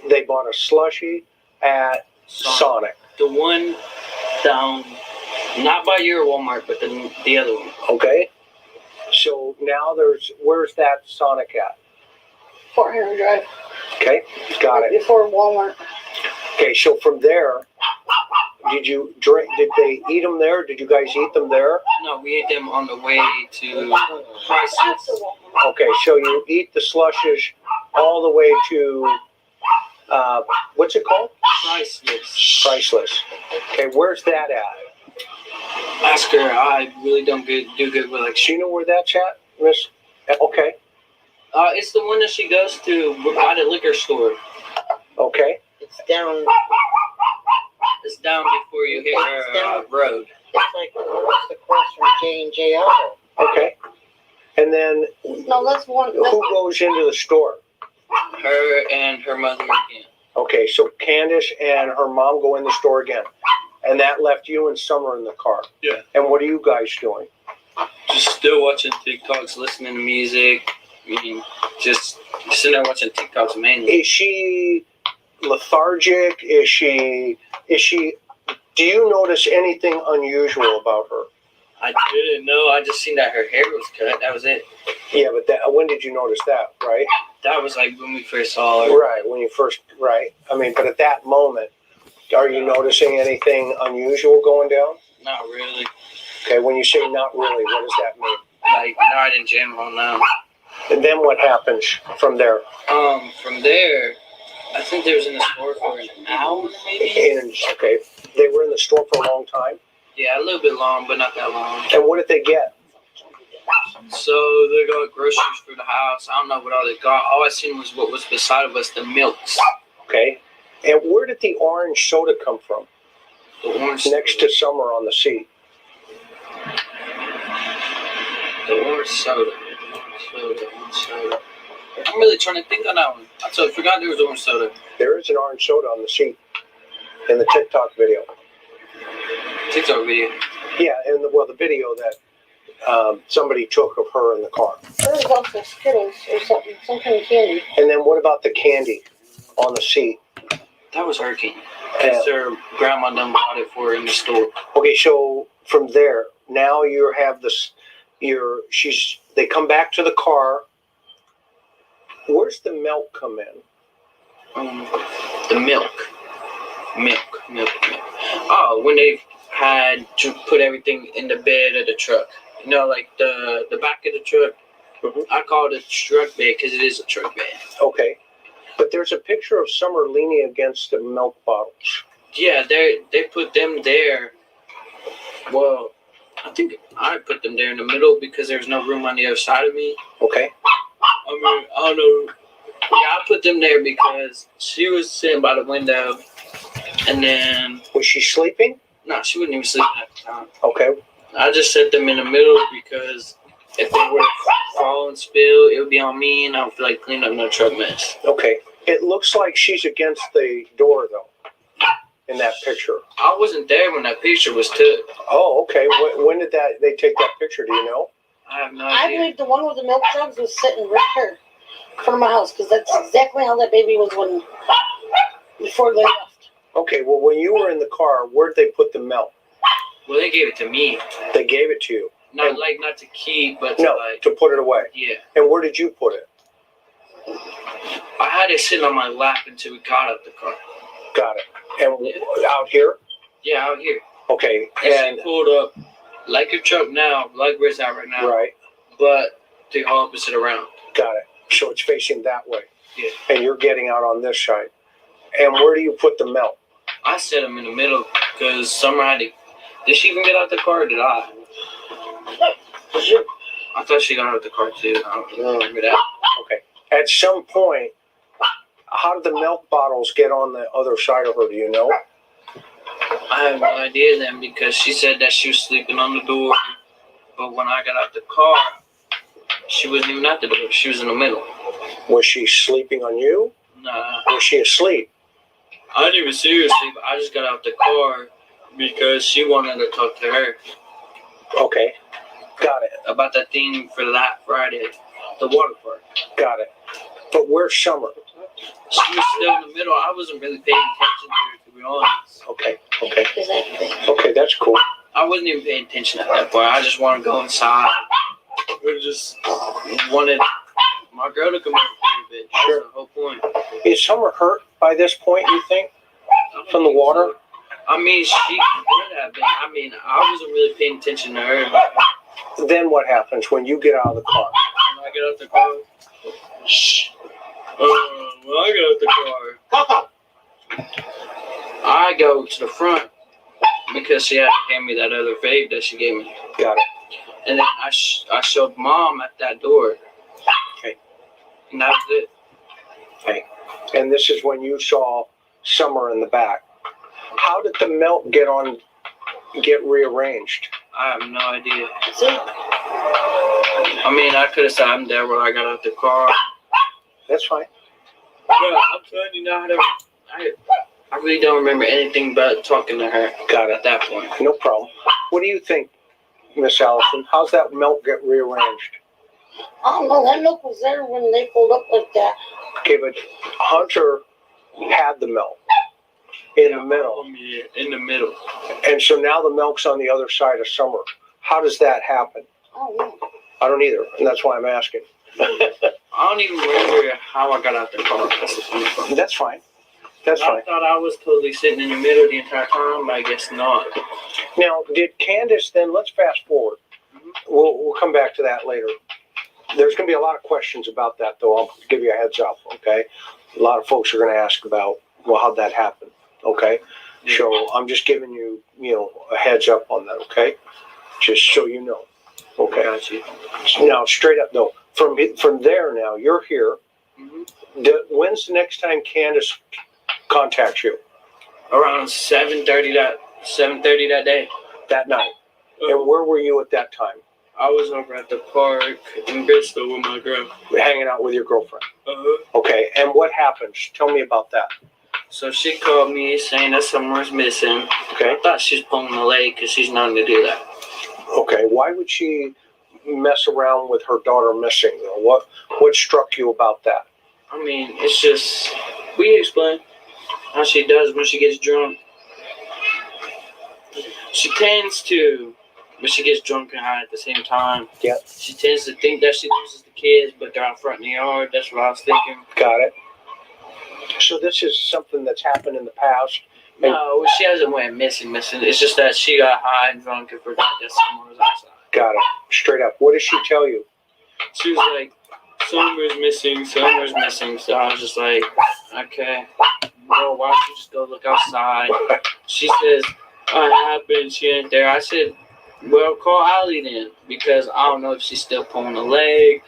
they bought a slushie at Sonic. The one down, not by your Walmart, but the other one. Okay. So now where's that Sonic at? Fort Henry Drive. Okay. Got it. Before Walmart. Okay. So from there, did you drink? Did they eat them there? Did you guys eat them there? No, we ate them on the way to Priceless. After Walmart. Okay. So you eat the slushes all the way to what's it called? Priceless. Priceless. Okay. Where's that at? Ask her. I really don't do good with like. Do you know where that's at, Miss? Okay. It's the one that she goes to by the liquor store. Okay. It's down. It's down before you hit her road. It's like across from J&J Auto. Okay. And then No, that's one. who goes into the store? Her and her mother again. Okay, so Candace and her mom go in the store again. And that left you and Summer in the car. Yeah. And what are you guys doing? Just still watching TikToks, listening to music. I mean, just sitting there watching TikToks mainly. Is she lethargic? Is she do you notice anything unusual about her? I didn't know. I just seen that her hair was cut. That was it. Yeah, but when did you notice that, right? That was like when we first saw her. Right, when you first, right. I mean, but at that moment, are you noticing anything unusual going down? Not really. Okay, when you say not really, what does that mean? Like, not in general, no. And then what happens from there? From there, I think they was in the store for an hour, maybe? And, okay, they were in the store for a long time. Yeah, a little bit long, but not that long. And what did they get? So they got groceries for the house. I don't know what all they got. All I seen was what was beside of us, the milks. Okay. And where did the orange soda come from? The orange. Next to Summer on the seat. The orange soda. Orange soda. I'm really trying to think on that one. I forgot there was orange soda. There is an orange soda on the seat in the TikTok video. TikTok video. Yeah, and the video that somebody took of her in the car. There was also Skittles or something, some kind of candy. And then what about the candy on the seat? That was her candy. Her grandma done bought it for her in the store. Okay, so from there, now you have this. They come back to the car, Where's the milk come in? The milk. Oh, when they had to put everything in the bed of the truck. You know, like the back of the truck. Mhm. I call it a truck bed because it is a truck bed. Okay. But there's a picture of Summer leaning against the milk bottles. Yeah, they put them there. Well, I think I put them there in the middle because there's no room on the other side of me. Okay. I mean, I don't know. Yeah, I put them there because she was sitting by the window, and then Was she sleeping? no, she wasn't even sleeping at the time. Okay. I just set them in the middle because if they were to fall and spill, it would be on me, and I would feel like cleaning up no truck mess. Okay. It looks like she's against the door, though, in that picture. I wasn't there when that picture was took. Oh, okay. When did they take that picture? Do you know? I have no I idea. believe the one with the milk jugs was sitting right here in front of my house because that's exactly how that baby was before they left. Okay. Well, when you were in the car, where'd they put the milk? Well, they gave it to me. They gave it to you. Not to keep, but to No, like, to put it away. yeah. And where did you put it? I had it sitting on my lap until we got out the car. Got it. And out here? Yeah, out here. Okay. And And she pulled up like your truck now, like where's out right now, right. but the opposite around. Got it. So it's facing that way. Yeah. And you're getting out on this side. And where do you put the milk? I set them in the middle because Summer had to. Did she even get out the car or did I? I thought she got out the car too. I don't remember that. Okay. At some point, how did the milk bottles get on the other side of her? Do you know? I have no idea then because she said that she was sleeping on the door, but when I got out the car, she wasn't even at the door. She was in the middle. Was she sleeping on you? Nah, Was she asleep? I didn't even see her sleep. I just got out the car because she wanted to talk to her Okay. Got it. about that thing for that Friday, the water park. Got it. But where's Summer? She was still in the middle. I wasn't really paying attention to her, to be honest. Okay. Okay. Exactly. Okay. That's cool. I wasn't even paying attention at that point. I just wanted to go inside. I just wanted my girl to come over a bit. That's Sure. the whole point. Is Summer hurt by this point, you think? From the water? I mean, she could have been. I mean, I wasn't really paying attention to her. Then what happens when you get out of the car? When I get out the car, when I get out the car, I go to the front because she had to hand me that other vape that she gave me. Got it. And then I showed Mom at that door. Okay. And that was it. Okay. And this is when you saw Summer in the back. How did the milk get rearranged? I have no idea. See? I mean, I could have said I'm there when I got out the car. That's fine. But I'm telling you now, I really don't remember anything but talking to her Got it. at that point. No problem. What do you think, Miss Allison? How's that milk get rearranged? I don't know. That milk was there when they pulled up like that. Okay, but Hunter had the milk in the middle. Yeah, in the middle. And so now the milk's on the other side of Summer. How does that happen? I don't know. I don't either, and that's why I'm asking. I don't even remember how I got out the car. That's the funny part. That's fine. That's I fine. thought I was totally sitting in the middle the entire time, but I guess not. Now, did Candace then, let's fast forward. We'll come back to that later. There's going to be a lot of questions about that, though. I'll give you a heads up, okay? A lot of folks are going to ask about, well, how'd that happen, okay? Yeah. So I'm just giving you, a heads up on that, okay? Just so you know, okay? Got you. Now, straight up, though, from there now, you're here. Mm-hmm. When's the next time Candace contacts you? Around 7:30 that day. That night. And where were you at that time? I was over at the park in Bristol with my girl. Hanging out with your girlfriend. Uh-huh. Okay, and what happens? Tell me about that. So she called me saying that someone's missing. Okay. I thought she was pulling the leg because she's known to do that. Okay, why would she mess around with her daughter missing, though? What struck you about that? I mean, it's just, we explain how she does when she gets drunk. She tends to, when she gets drunk and high at the same time, Yeah. she tends to think that she loses the kids, but they're out front in the yard. That's what I was thinking. Got it. So this is something that's happened in the past. No, she hasn't went missing. It's just that she got high and drunk and forgot that someone was outside. Got it. Straight up. What did she tell you? She was like, Summer's missing. So I was just like, okay, well, why don't you just go look outside? She says, what happened? She ain't there. I said, well, call Allie then, because I don't know if she's still pulling a leg.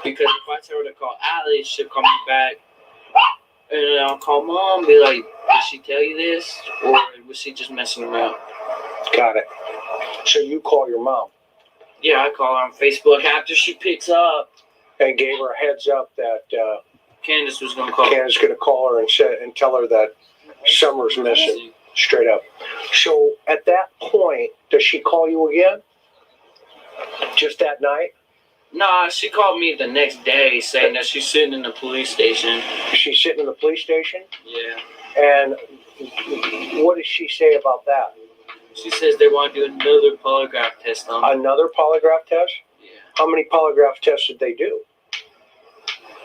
Because if I tell her to call Allie, she'll call me back. And then I'll call Mom and be like, did she tell you this? Or was she just messing around? Got it. So you call your mom Yeah, I call her on Facebook after she picks up. and gave her a heads up that Candace was going to call. Candace's going to call her and tell her that Summer's missing. Straight up. So at that point, does she call you again? Just that night? Nah, she called me the next day saying that she's sitting in the police station. She's sitting in the police station? Yeah. And what does she say about that? She says they want to do another polygraph test on her. Another polygraph test? Yeah. How many polygraph tests did they do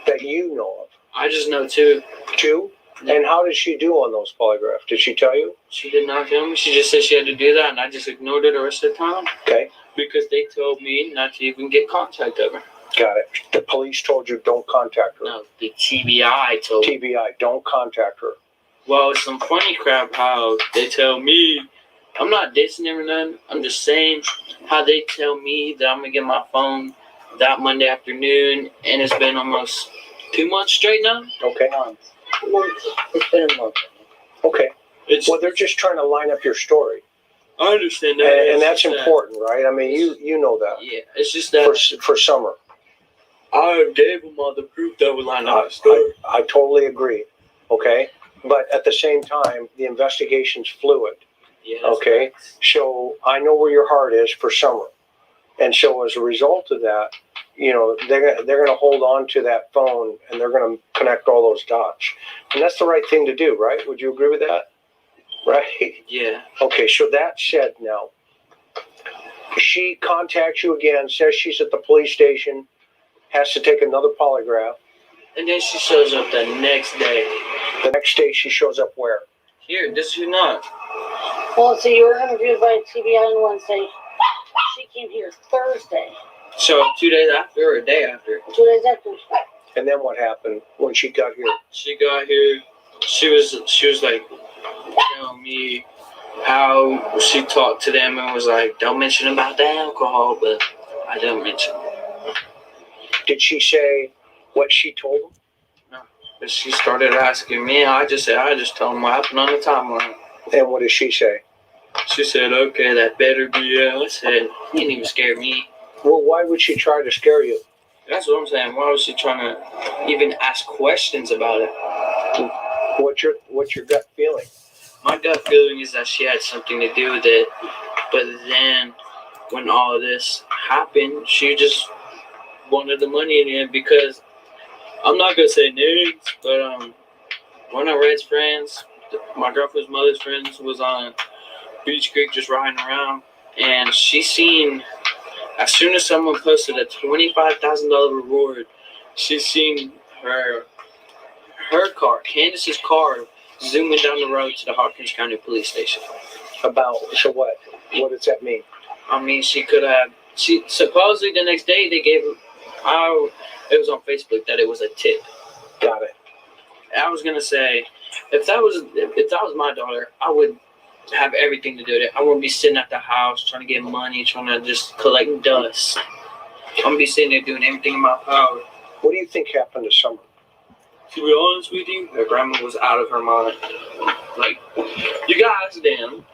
that you know of? I just know two. Two? And how did she do on those polygraphs? Did she tell you? She did not tell me. She just said she had to do that, and I just ignored her the rest of the time. Okay. Because they told me not to even get contact of her. Got it. The police told you don't contact her. No, the TBI told me. TBI, don't contact her. Well, it's some funny crap how they tell me. I'm not dissing them or nothing. I'm just saying how they tell me that I'm going to get my phone that Monday afternoon, and it's been almost 2 months straight now. Okay. It's been a month. Okay. It's, Well, they're just trying to line up your story. I understand that. And It's that's just that- important, right? I mean, you know that. Yeah, it's just that For Summer. I gave them all the proof that would line up the story. I totally agree. Okay. But at the same time, the investigation's fluid. Yeah, that's Okay. right. So I know where your heart is for Summer. And so as a result of that, you know, they're going to hold on to that phone and they're going to connect all those dots. And that's the right thing to do, right? Would you agree with that? Right? Yeah. Okay, so that said now, she contacts you again, says she's at the police station, has to take another polygraph. And then she shows up the next day. The next day she shows up where? Here, this is not. Well, so you were interviewed by TBI on Wednesday. She came here Thursday. So 2 days after or a day after. 2 days after. And then what happened when she got here? She got here. She was like telling me how she talked to them and was like, don't mention about the alcohol, but I don't mention it. Did she say what she told them? No. But she started asking me. I just told them what happened on the timeline. And what did she say? She said, okay, that better be it. I said, you didn't even scare me. Well, why would she try to scare you? That's what I'm saying. Why was she trying to even ask questions about it? What's your gut feeling? My gut feeling is that she had something to do with it. But then when all of this happened, she just wanted the money in the end because I'm not going to say names, but one of Red's friends, my girlfriend's mother's friends, was on Beach Creek just riding around. And she seen, as soon as someone posted a $25,000 reward, she seen her car, Candace's car, zooming down the road to the Hawkins County Police Station. So what? What does that mean? I mean, she supposedly the next day they gave, it was on Facebook that it was a tip. Got it. I was gonna say, if that was my daughter, I would have everything to do with it. I wouldn't be sitting at the house trying to get money, trying to just collect dust. I'm gonna be sitting there doing everything in my power. What do you think happened to Summer? To be honest with you, her grandma was out of her mind. Like, you guys, them.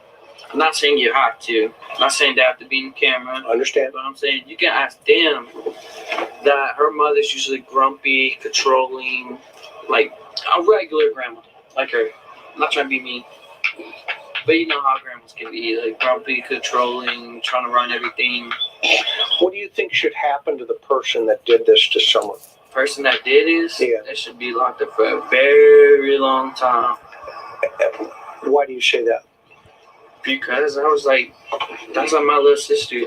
I'm not saying you have to. I'm not saying they have to be in camera. Understand? But I'm saying you can ask them that her mother's usually grumpy, controlling, like a regular grandma, like her. I'm not trying to be mean, but you know how grandmas can be, like grumpy, controlling, trying to run everything. What do you think should happen to the person that did this to Summer? Person that did this, Yeah. they should be locked up for a very long time. Why do you say that? Because I was like, that's like my little sister.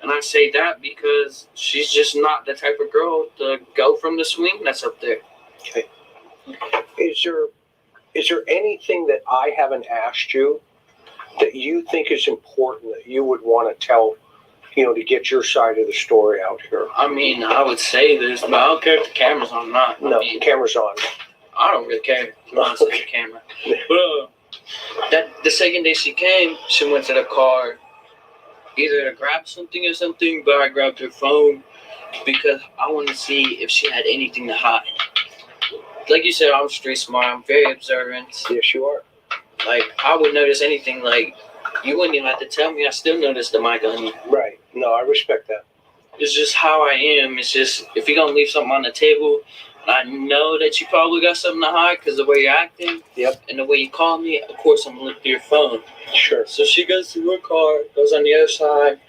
And I say that because she's just not the type of girl to go from the swing that's up there. Okay. Is there anything that I haven't asked you that you think is important that you would want to tell, to get your side of the story out here? I mean, I would say this, but I don't care if the camera's on or not. No, I mean, camera's on. I don't really care. It's the camera. But the second day she came, she went to the car either to grab something or something, but I grabbed her phone because I wanted to see if she had anything to hide. Like you said, I'm street smart. I'm very observant. Yes, you are. Like, I would notice anything. Like, you wouldn't even have to tell me. I still noticed the mic on you. Right. No, I respect that. It's just how I am. It's just, if you're going to leave something on the table, and I know that you probably got something to hide because the way you're acting. Yep. And the way you call me, of course, I'm going to look through your phone. Sure. So she goes to her car, goes on the other side.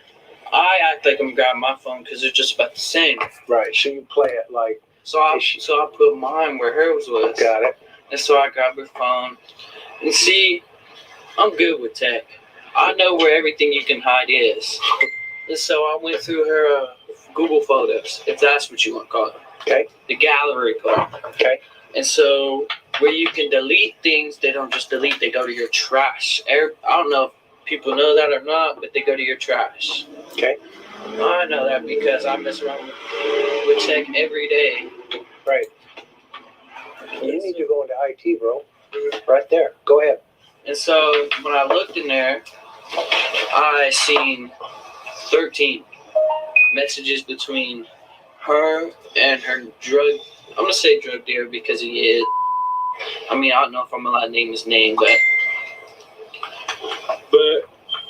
I act like I'm grabbing my phone because they're just about the same. Right. So you play it like. So I put mine where hers was. Got it. And so I grabbed her phone. And see, I'm good with tech. I know where everything you can hide is. And so I went through her Google Photos, if that's what you want to call it. Okay. The gallery part. Okay. And so where you can delete things, they don't just delete, they go to your trash. I don't know if people know that or not, but they go to your trash. Okay. I know that because I mess around with tech every day. Right. You need to go into IT, bro. Right there. Go ahead. And so when I looked in there, I seen 13 messages between her and her drug. I'm gonna say drug dealer because he is. I mean, I don't know if I'm allowed to name his name, but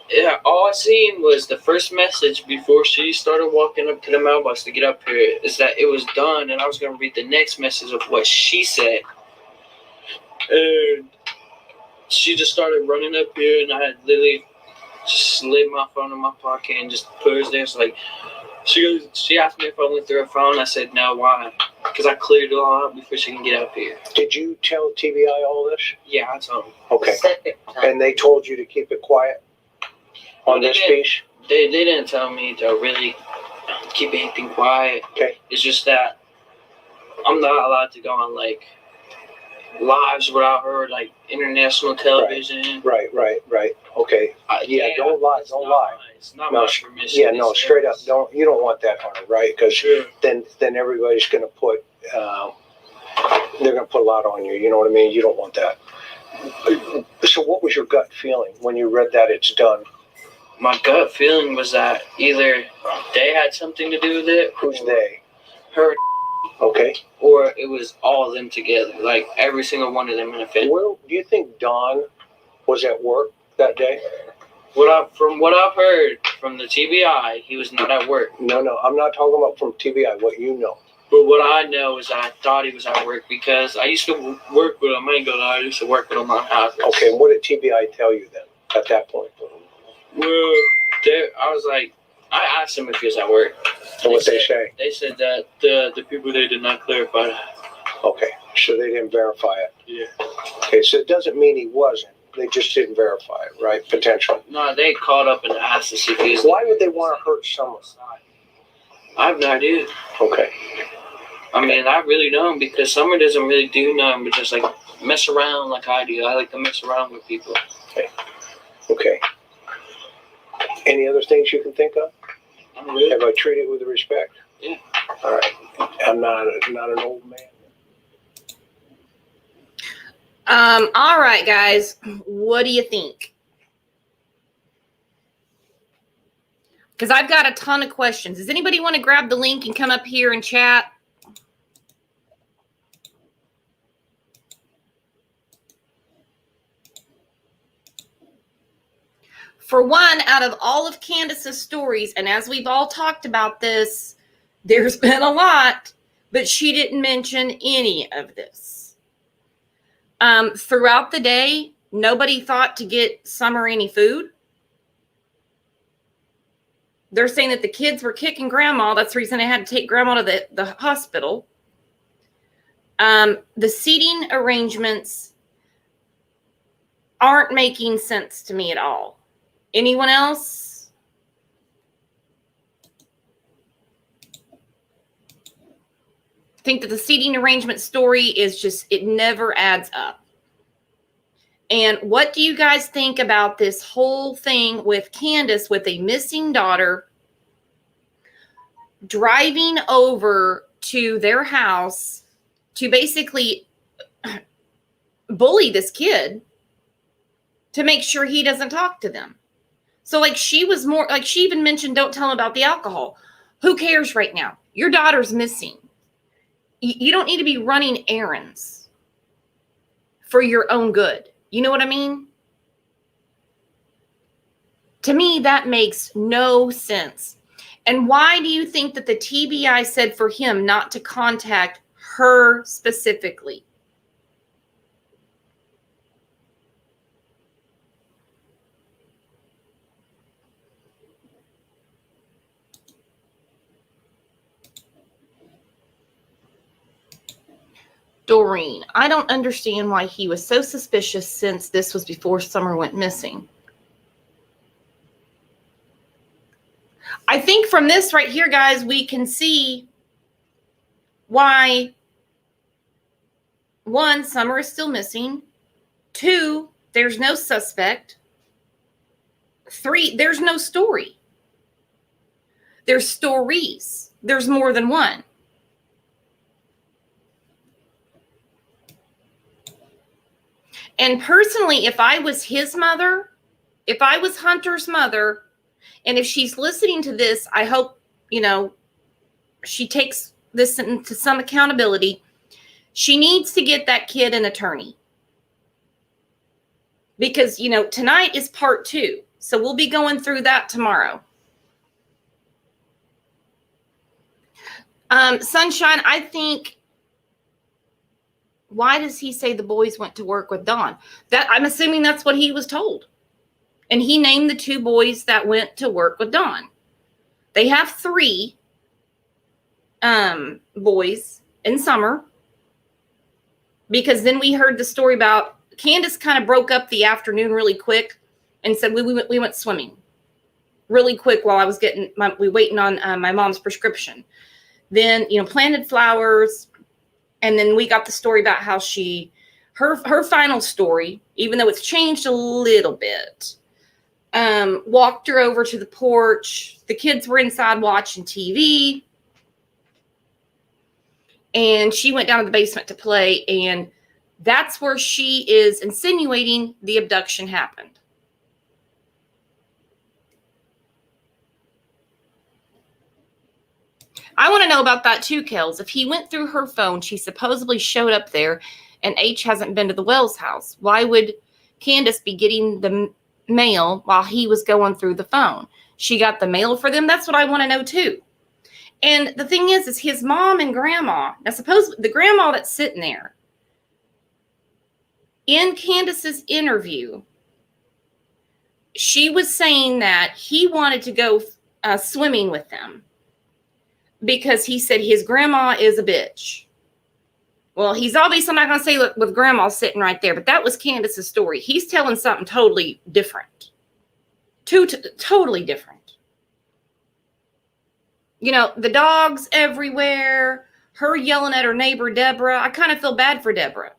yeah, all I seen was the first message before she started walking up to the mailbox to get up here is that it was done, and I was gonna read the next message of what she said, and she just started running up here, and I had literally just slid my phone in my pocket and just put hers there. It's like she asked me if I went through her phone. I said no. Why? Because I cleared it all out before she can get up here. Did you tell TBI all this? Yeah, I told them. Okay. Second time. And they told you to keep it quiet on this piece? They didn't tell me to really keep anything quiet. Okay. It's just that I'm not allowed to go on like lives without her, like international television. Right. Okay. Yeah, don't lie. Don't lie. It's not No, my permission. Yeah, no, straight up. You don't want that, Hunter, right? Because Sure. then everybody's going to put, they're going to put a lot on you. You know what I mean? You don't want that. So what was your gut feeling when you read that it's done? My gut feeling was that either they had something to do with it. Who's they? Her. Okay. Or it was all of them together. Like every single one of them in a fit. Well, do you think Don was at work that day? From what I've heard from the TBI, he was not at work. No, I'm not talking about from TBI, what you know. But what I know is I thought he was at work because I used to work with him. I ain't gonna lie, I used to work with him on houses. Okay, and what did TBI tell you then at that point? Well, I was like, I asked him if he was at work. And what they say? They said that the people there did not clarify that. Okay, so they didn't verify it. Yeah. Okay, so it doesn't mean he wasn't. They just didn't verify it, right? Potentially. No, they called up and asked to see if he was. Why would they want to hurt someone? I have no idea. Okay. I mean, I really don't because Summer doesn't really do nothing but just like mess around like I do. I like to mess around with people. Okay. Any other things you can think of? I'm really. Have I treated with respect? Yeah. All right. I'm not an old man. All right, guys. What do you think? Because I've got a ton of questions. Does anybody want to grab the link and come up here and chat? For one, out of all of Candace's stories, and as we've all talked about this, there's been a lot, but she didn't mention any of this. Throughout the day, nobody thought to get Summer any food. They're saying that the kids were kicking Grandma. That's the reason they had to take Grandma to the hospital. The seating arrangements aren't making sense to me at all. Anyone else? think that the seating arrangement story is just, it never adds up. And what do you guys think about this whole thing with Candace with a missing daughter driving over to their house to basically bully this kid to make sure he doesn't talk to them? So like she was more, like she even mentioned, don't tell him about the alcohol. Who cares right now? Your daughter's missing. You don't need to be running errands for your own good. You know what I mean? To me, that makes no sense. And why do you think that the TBI said for him not to contact her specifically? Doreen, I don't understand why he was so suspicious since this was before Summer went missing. I think from this right here, guys, we can see why, one, Summer is still missing. Two, there's no suspect. Three, there's no story. There's stories. There's more than one. And personally, if I was his mother, if I was Hunter's mother, and if she's listening to this, I hope, she takes this into some accountability. She needs to get that kid an attorney. Because, tonight is part 2. So we'll be going through that tomorrow. Sunshine, I think, why does he say the boys went to work with Dawn? That I'm assuming that's what he was told. And he named the 2 boys that went to work with Dawn. They have 3 boys in Summer. Because then we heard the story about Candace kind of broke up the afternoon really quick and said we went swimming really quick while I was waiting on my mom's prescription. Then, planted flowers. And then we got the story about how her final story, even though it's changed a little bit, walked her over to the porch. The kids were inside watching TV. And she went down to the basement to play. And that's where she is insinuating the abduction happened. I want to know about that too, Kels. If he went through her phone, she supposedly showed up there, and H hasn't been to the Wells house. Why would Candace be getting the mail while he was going through the phone? She got the mail for them. That's what I want to know too. And the thing is his mom and grandma. Now, suppose the grandma that's sitting there in Candace's interview, she was saying that he wanted to go swimming with them because he said his grandma is a bitch. Well, he's obviously not going to say with grandma sitting right there, but that was Candace's story. He's telling something totally different. Totally different. The dogs everywhere, her yelling at her neighbor, Deborah. I kind of feel bad for Deborah.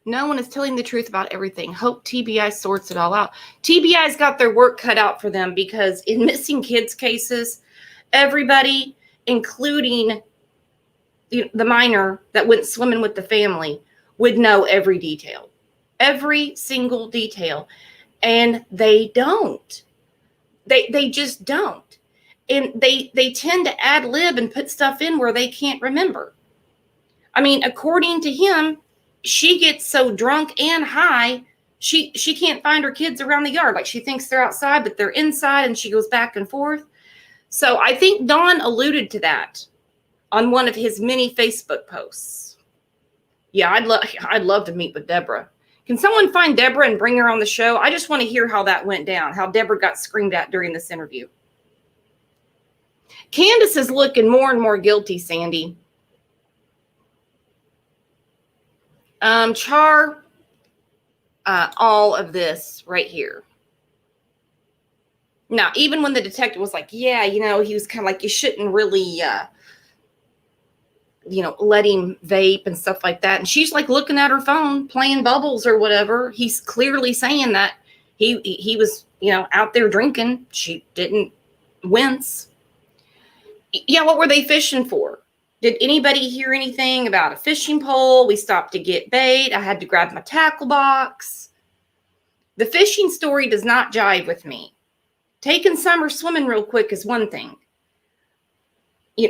No one is telling the truth about everything. Hope TBI sorts it all out. TBI's got their work cut out for them because in missing kids cases, everybody, including the minor that went swimming with the family, would know every detail. Every single detail. And they don't. They just don't. And they tend to ad lib and put stuff in where they can't remember. I mean, according to him, she gets so drunk and high, she can't find her kids around the yard. Like she thinks they're outside, but they're inside, and she goes back and forth. So I think Don alluded to that on one of his many Facebook posts. Yeah, I'd love to meet with Deborah. Can someone find Deborah and bring her on the show? I just want to hear how that went down, how Deborah got screamed at during this interview. Candace is looking more and more guilty, Sandy. Char, all of this right here. Now, even when the detective was like, yeah, he was kind of like, you shouldn't really let him vape and stuff like that. And she's like looking at her phone, playing bubbles or whatever. He's clearly saying that he was, out there drinking. She didn't wince. Yeah, what were they fishing for? Did anybody hear anything about a fishing pole? We stopped to get bait. I had to grab my tackle box. The fishing story does not jive with me. Taking Summer swimming real quick is one thing.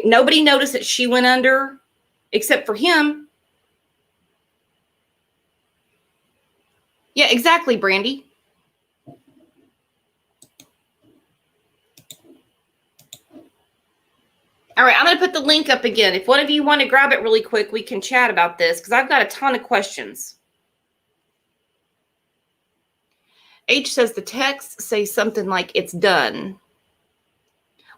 Nobody noticed that she went under except for him. Yeah, exactly, Brandy. All right, I'm going to put the link up again. If one of you want to grab it really quick, we can chat about this because I've got a ton of questions. H says the texts say something like it's done.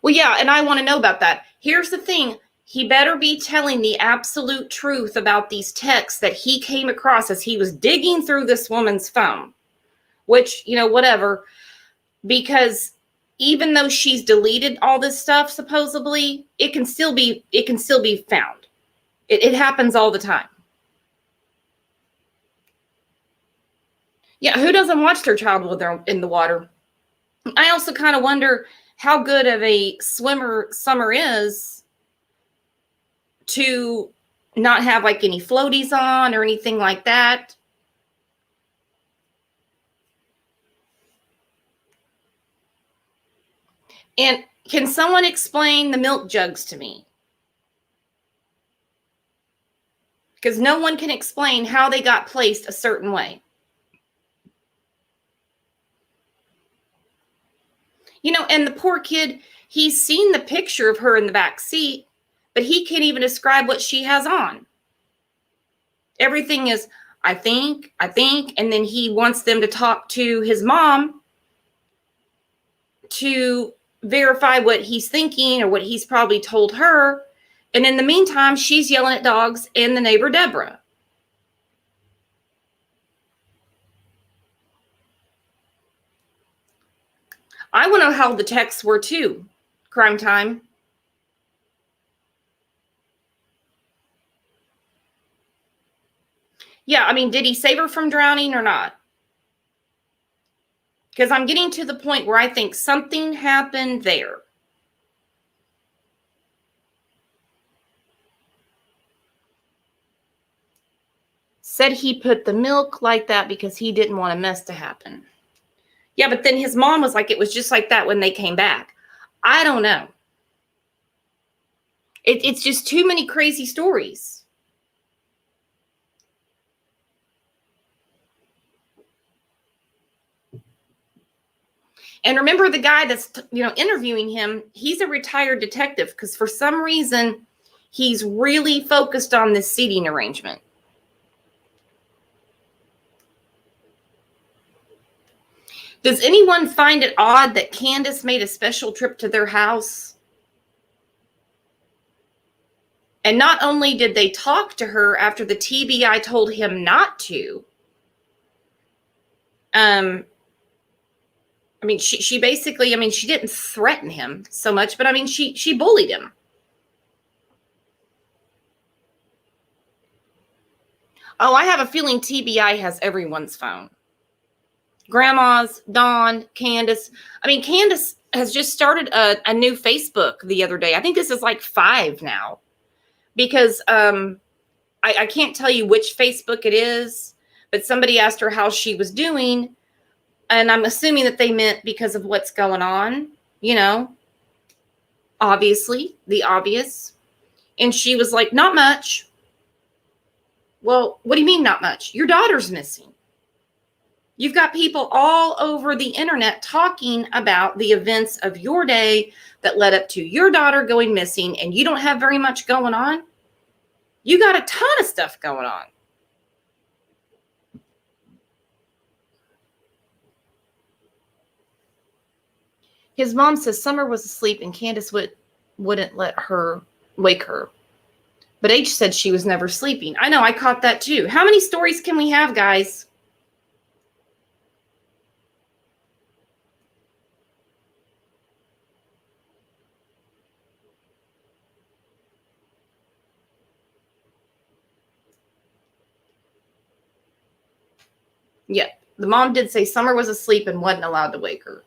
Well, yeah, and I want to know about that. Here's the thing. He better be telling the absolute truth about these texts that he came across as he was digging through this woman's phone, which, whatever, because even though she's deleted all this stuff, supposedly, it can still be found. It happens all the time. Yeah, who doesn't watch their child when they're in the water? I also kind of wonder how good of a swimmer Summer is to not have like any floaties on or anything like that. And can someone explain the milk jugs to me? Because no one can explain how they got placed a certain way. And the poor kid, he's seen the picture of her in the back seat, but he can't even describe what she has on. Everything is, I think, and then he wants them to talk to his mom to verify what he's thinking or what he's probably told her. And in the meantime, she's yelling at dogs and the neighbor, Deborah. I want to know how the texts were too. Crime Time. Yeah, did he save her from drowning or not? Because I'm getting to the point where I think something happened there. Said he put the milk like that because he didn't want a mess to happen. Yeah, but then his mom was like, it was just like that when they came back. I don't know. It's just too many crazy stories. And remember the guy that's, interviewing him, he's a retired detective because for some reason, he's really focused on this seating arrangement. Does anyone find it odd that Candace made a special trip to their house? And not only did they talk to her after the TBI told him not to, she basically, she didn't threaten him so much, but she bullied him. Oh, I have a feeling TBI has everyone's phone. Grandma's, Dawn, Candace. Candace has just started a new Facebook the other day. I think this is like 5 now. Because I can't tell you which Facebook it is, but somebody asked her how she was doing. And I'm assuming that they meant because of what's going on, obviously, the obvious. And she was like, not much. Well, what do you mean not much? Your daughter's missing. You've got people all over the internet talking about the events of your day that led up to your daughter going missing, and you don't have very much going on. You got a ton of stuff going on. His mom says Summer was asleep and Candace wouldn't let her wake her. But H said she was never sleeping. I know, I caught that too. How many stories can we have, guys? Yeah, the mom did say Summer was asleep and wasn't allowed to wake her.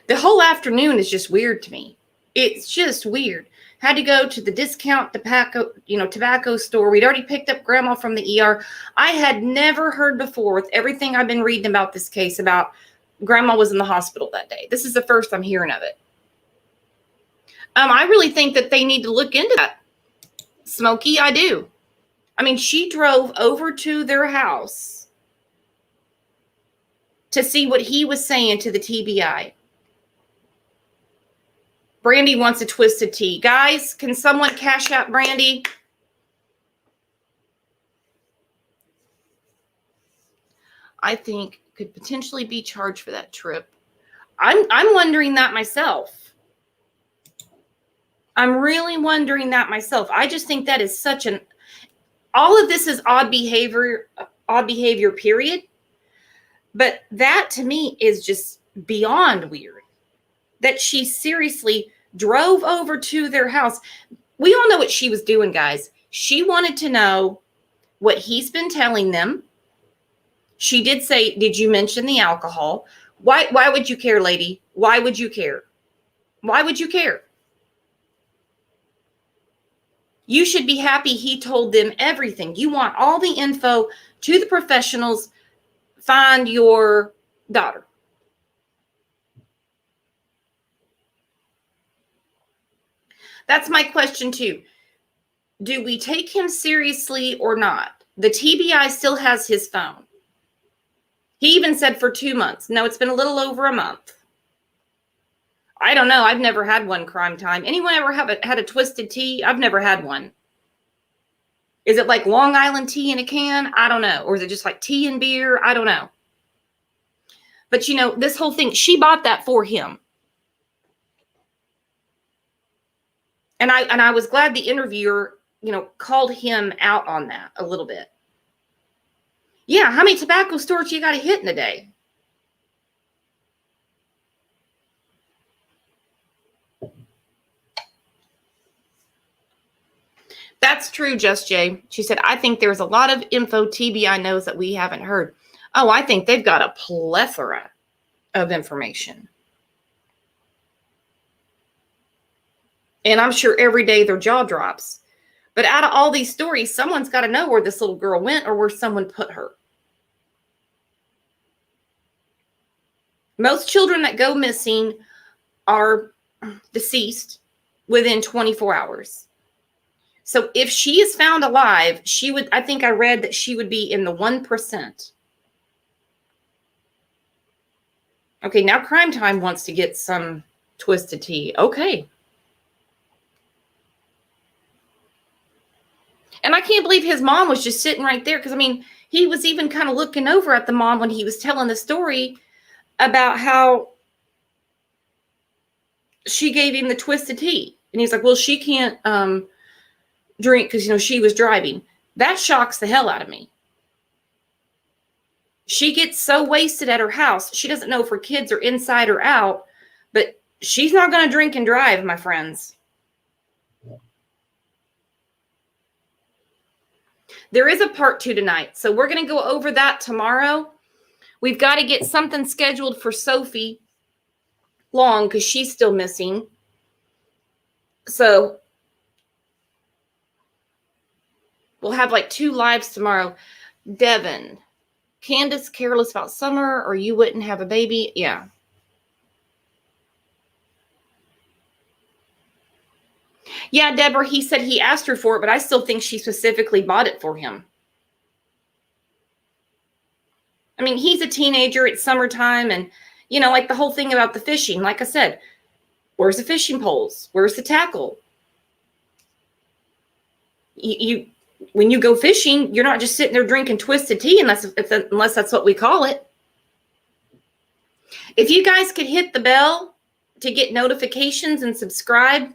The whole afternoon is just weird to me. It's just weird. Had to go to the discount tobacco store. We'd already picked up Grandma from the ER. I had never heard before, with everything I've been reading about this case, about Grandma was in the hospital that day. This is the first I'm hearing of it. I really think that they need to look into that. Smokey, I do. I mean, she drove over to their house to see what he was saying to the TBI. Brandy wants a twisted tea. Guys, can someone cash out Brandy? I think could potentially be charged for that trip. I'm wondering that myself. I'm really wondering that myself. I just think that is such an, all of this is odd behavior, period. But that to me is just beyond weird. That she seriously drove over to their house. We all know what she was doing, guys. She wanted to know what he's been telling them. She did say, did you mention the alcohol? Why would you care, lady? Why would you care? Why would you care? You should be happy he told them everything. You want all the info to the professionals. Find your daughter. That's my question too. Do we take him seriously or not? The TBI still has his phone. He even said for 2 months. No, it's been a little over a month. I don't know. I've never had one crime time. Anyone ever had a twisted tea? I've never had one. Is it like Long Island tea in a can? I don't know. Or is it just like tea and beer? I don't know. But you know, this whole thing, she bought that for him. And I was glad the interviewer, called him out on that a little bit. Yeah, how many tobacco stores you got to hit in a day? That's true, Just Jay. She said, I think there's a lot of info TBI knows that we haven't heard. Oh, I think they've got a plethora of information. And I'm sure every day their jaw drops. But out of all these stories, someone's got to know where this little girl went or where someone put her. Most children that go missing are deceased within 24 hours. So if she is found alive, I think I read that she would be in the 1%. Okay, now Crime Time wants to get some twisted tea. Okay. And I can't believe his mom was just sitting right there. Because, I mean, he was even kind of looking over at the mom when he was telling the story about how she gave him the twisted tea. And he's like, well, she can't drink because, she was driving. That shocks the hell out of me. She gets so wasted at her house. She doesn't know if her kids are inside or out. But she's not going to drink and drive, my friends. There is a part 2 tonight, so we're going to go over that tomorrow. We've got to get something scheduled for Sophie Long because she's still missing. So we'll have like 2 lives tomorrow. Devin, Candace careless about Summer, or you wouldn't have a baby? Yeah. Yeah, Deborah, he said he asked her for it, but I still think she specifically bought it for him. I mean, he's a teenager. It's summertime. And, like the whole thing about the fishing. Like I said, where's the fishing poles? Where's the tackle? When you go fishing, you're not just sitting there drinking twisted tea unless that's what we call it. If you guys could hit the bell to get notifications and subscribe,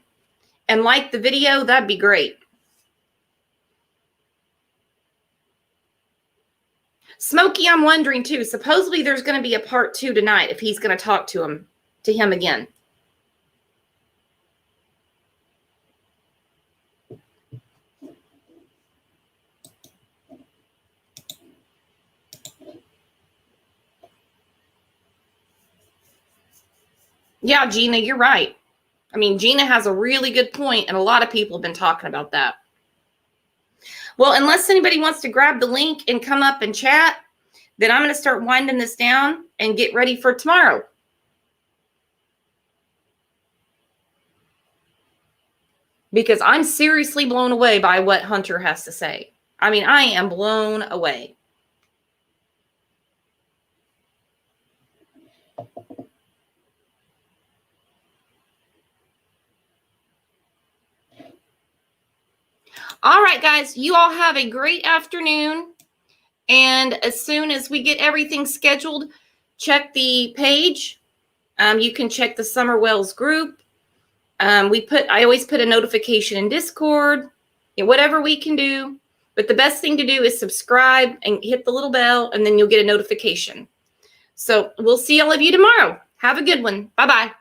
and like the video, that'd be great. Smokey, I'm wondering too, supposedly there's going to be a part 2 tonight if he's going to talk to him again. Yeah, Gina, you're right. I mean, Gina has a really good point, and a lot of people have been talking about that. Well, unless anybody wants to grab the link and come up and chat, then I'm going to start winding this down and get ready for tomorrow. Because I'm seriously blown away by what Hunter has to say. I mean, I am blown away. All right, guys, you all have a great afternoon. And as soon as we get everything scheduled, check the page. You can check the Summer Wells group. I always put a notification in Discord, whatever we can do. But the best thing to do is subscribe and hit the little bell, and then you'll get a notification. So we'll see all of you tomorrow. Have a good one. Bye-bye.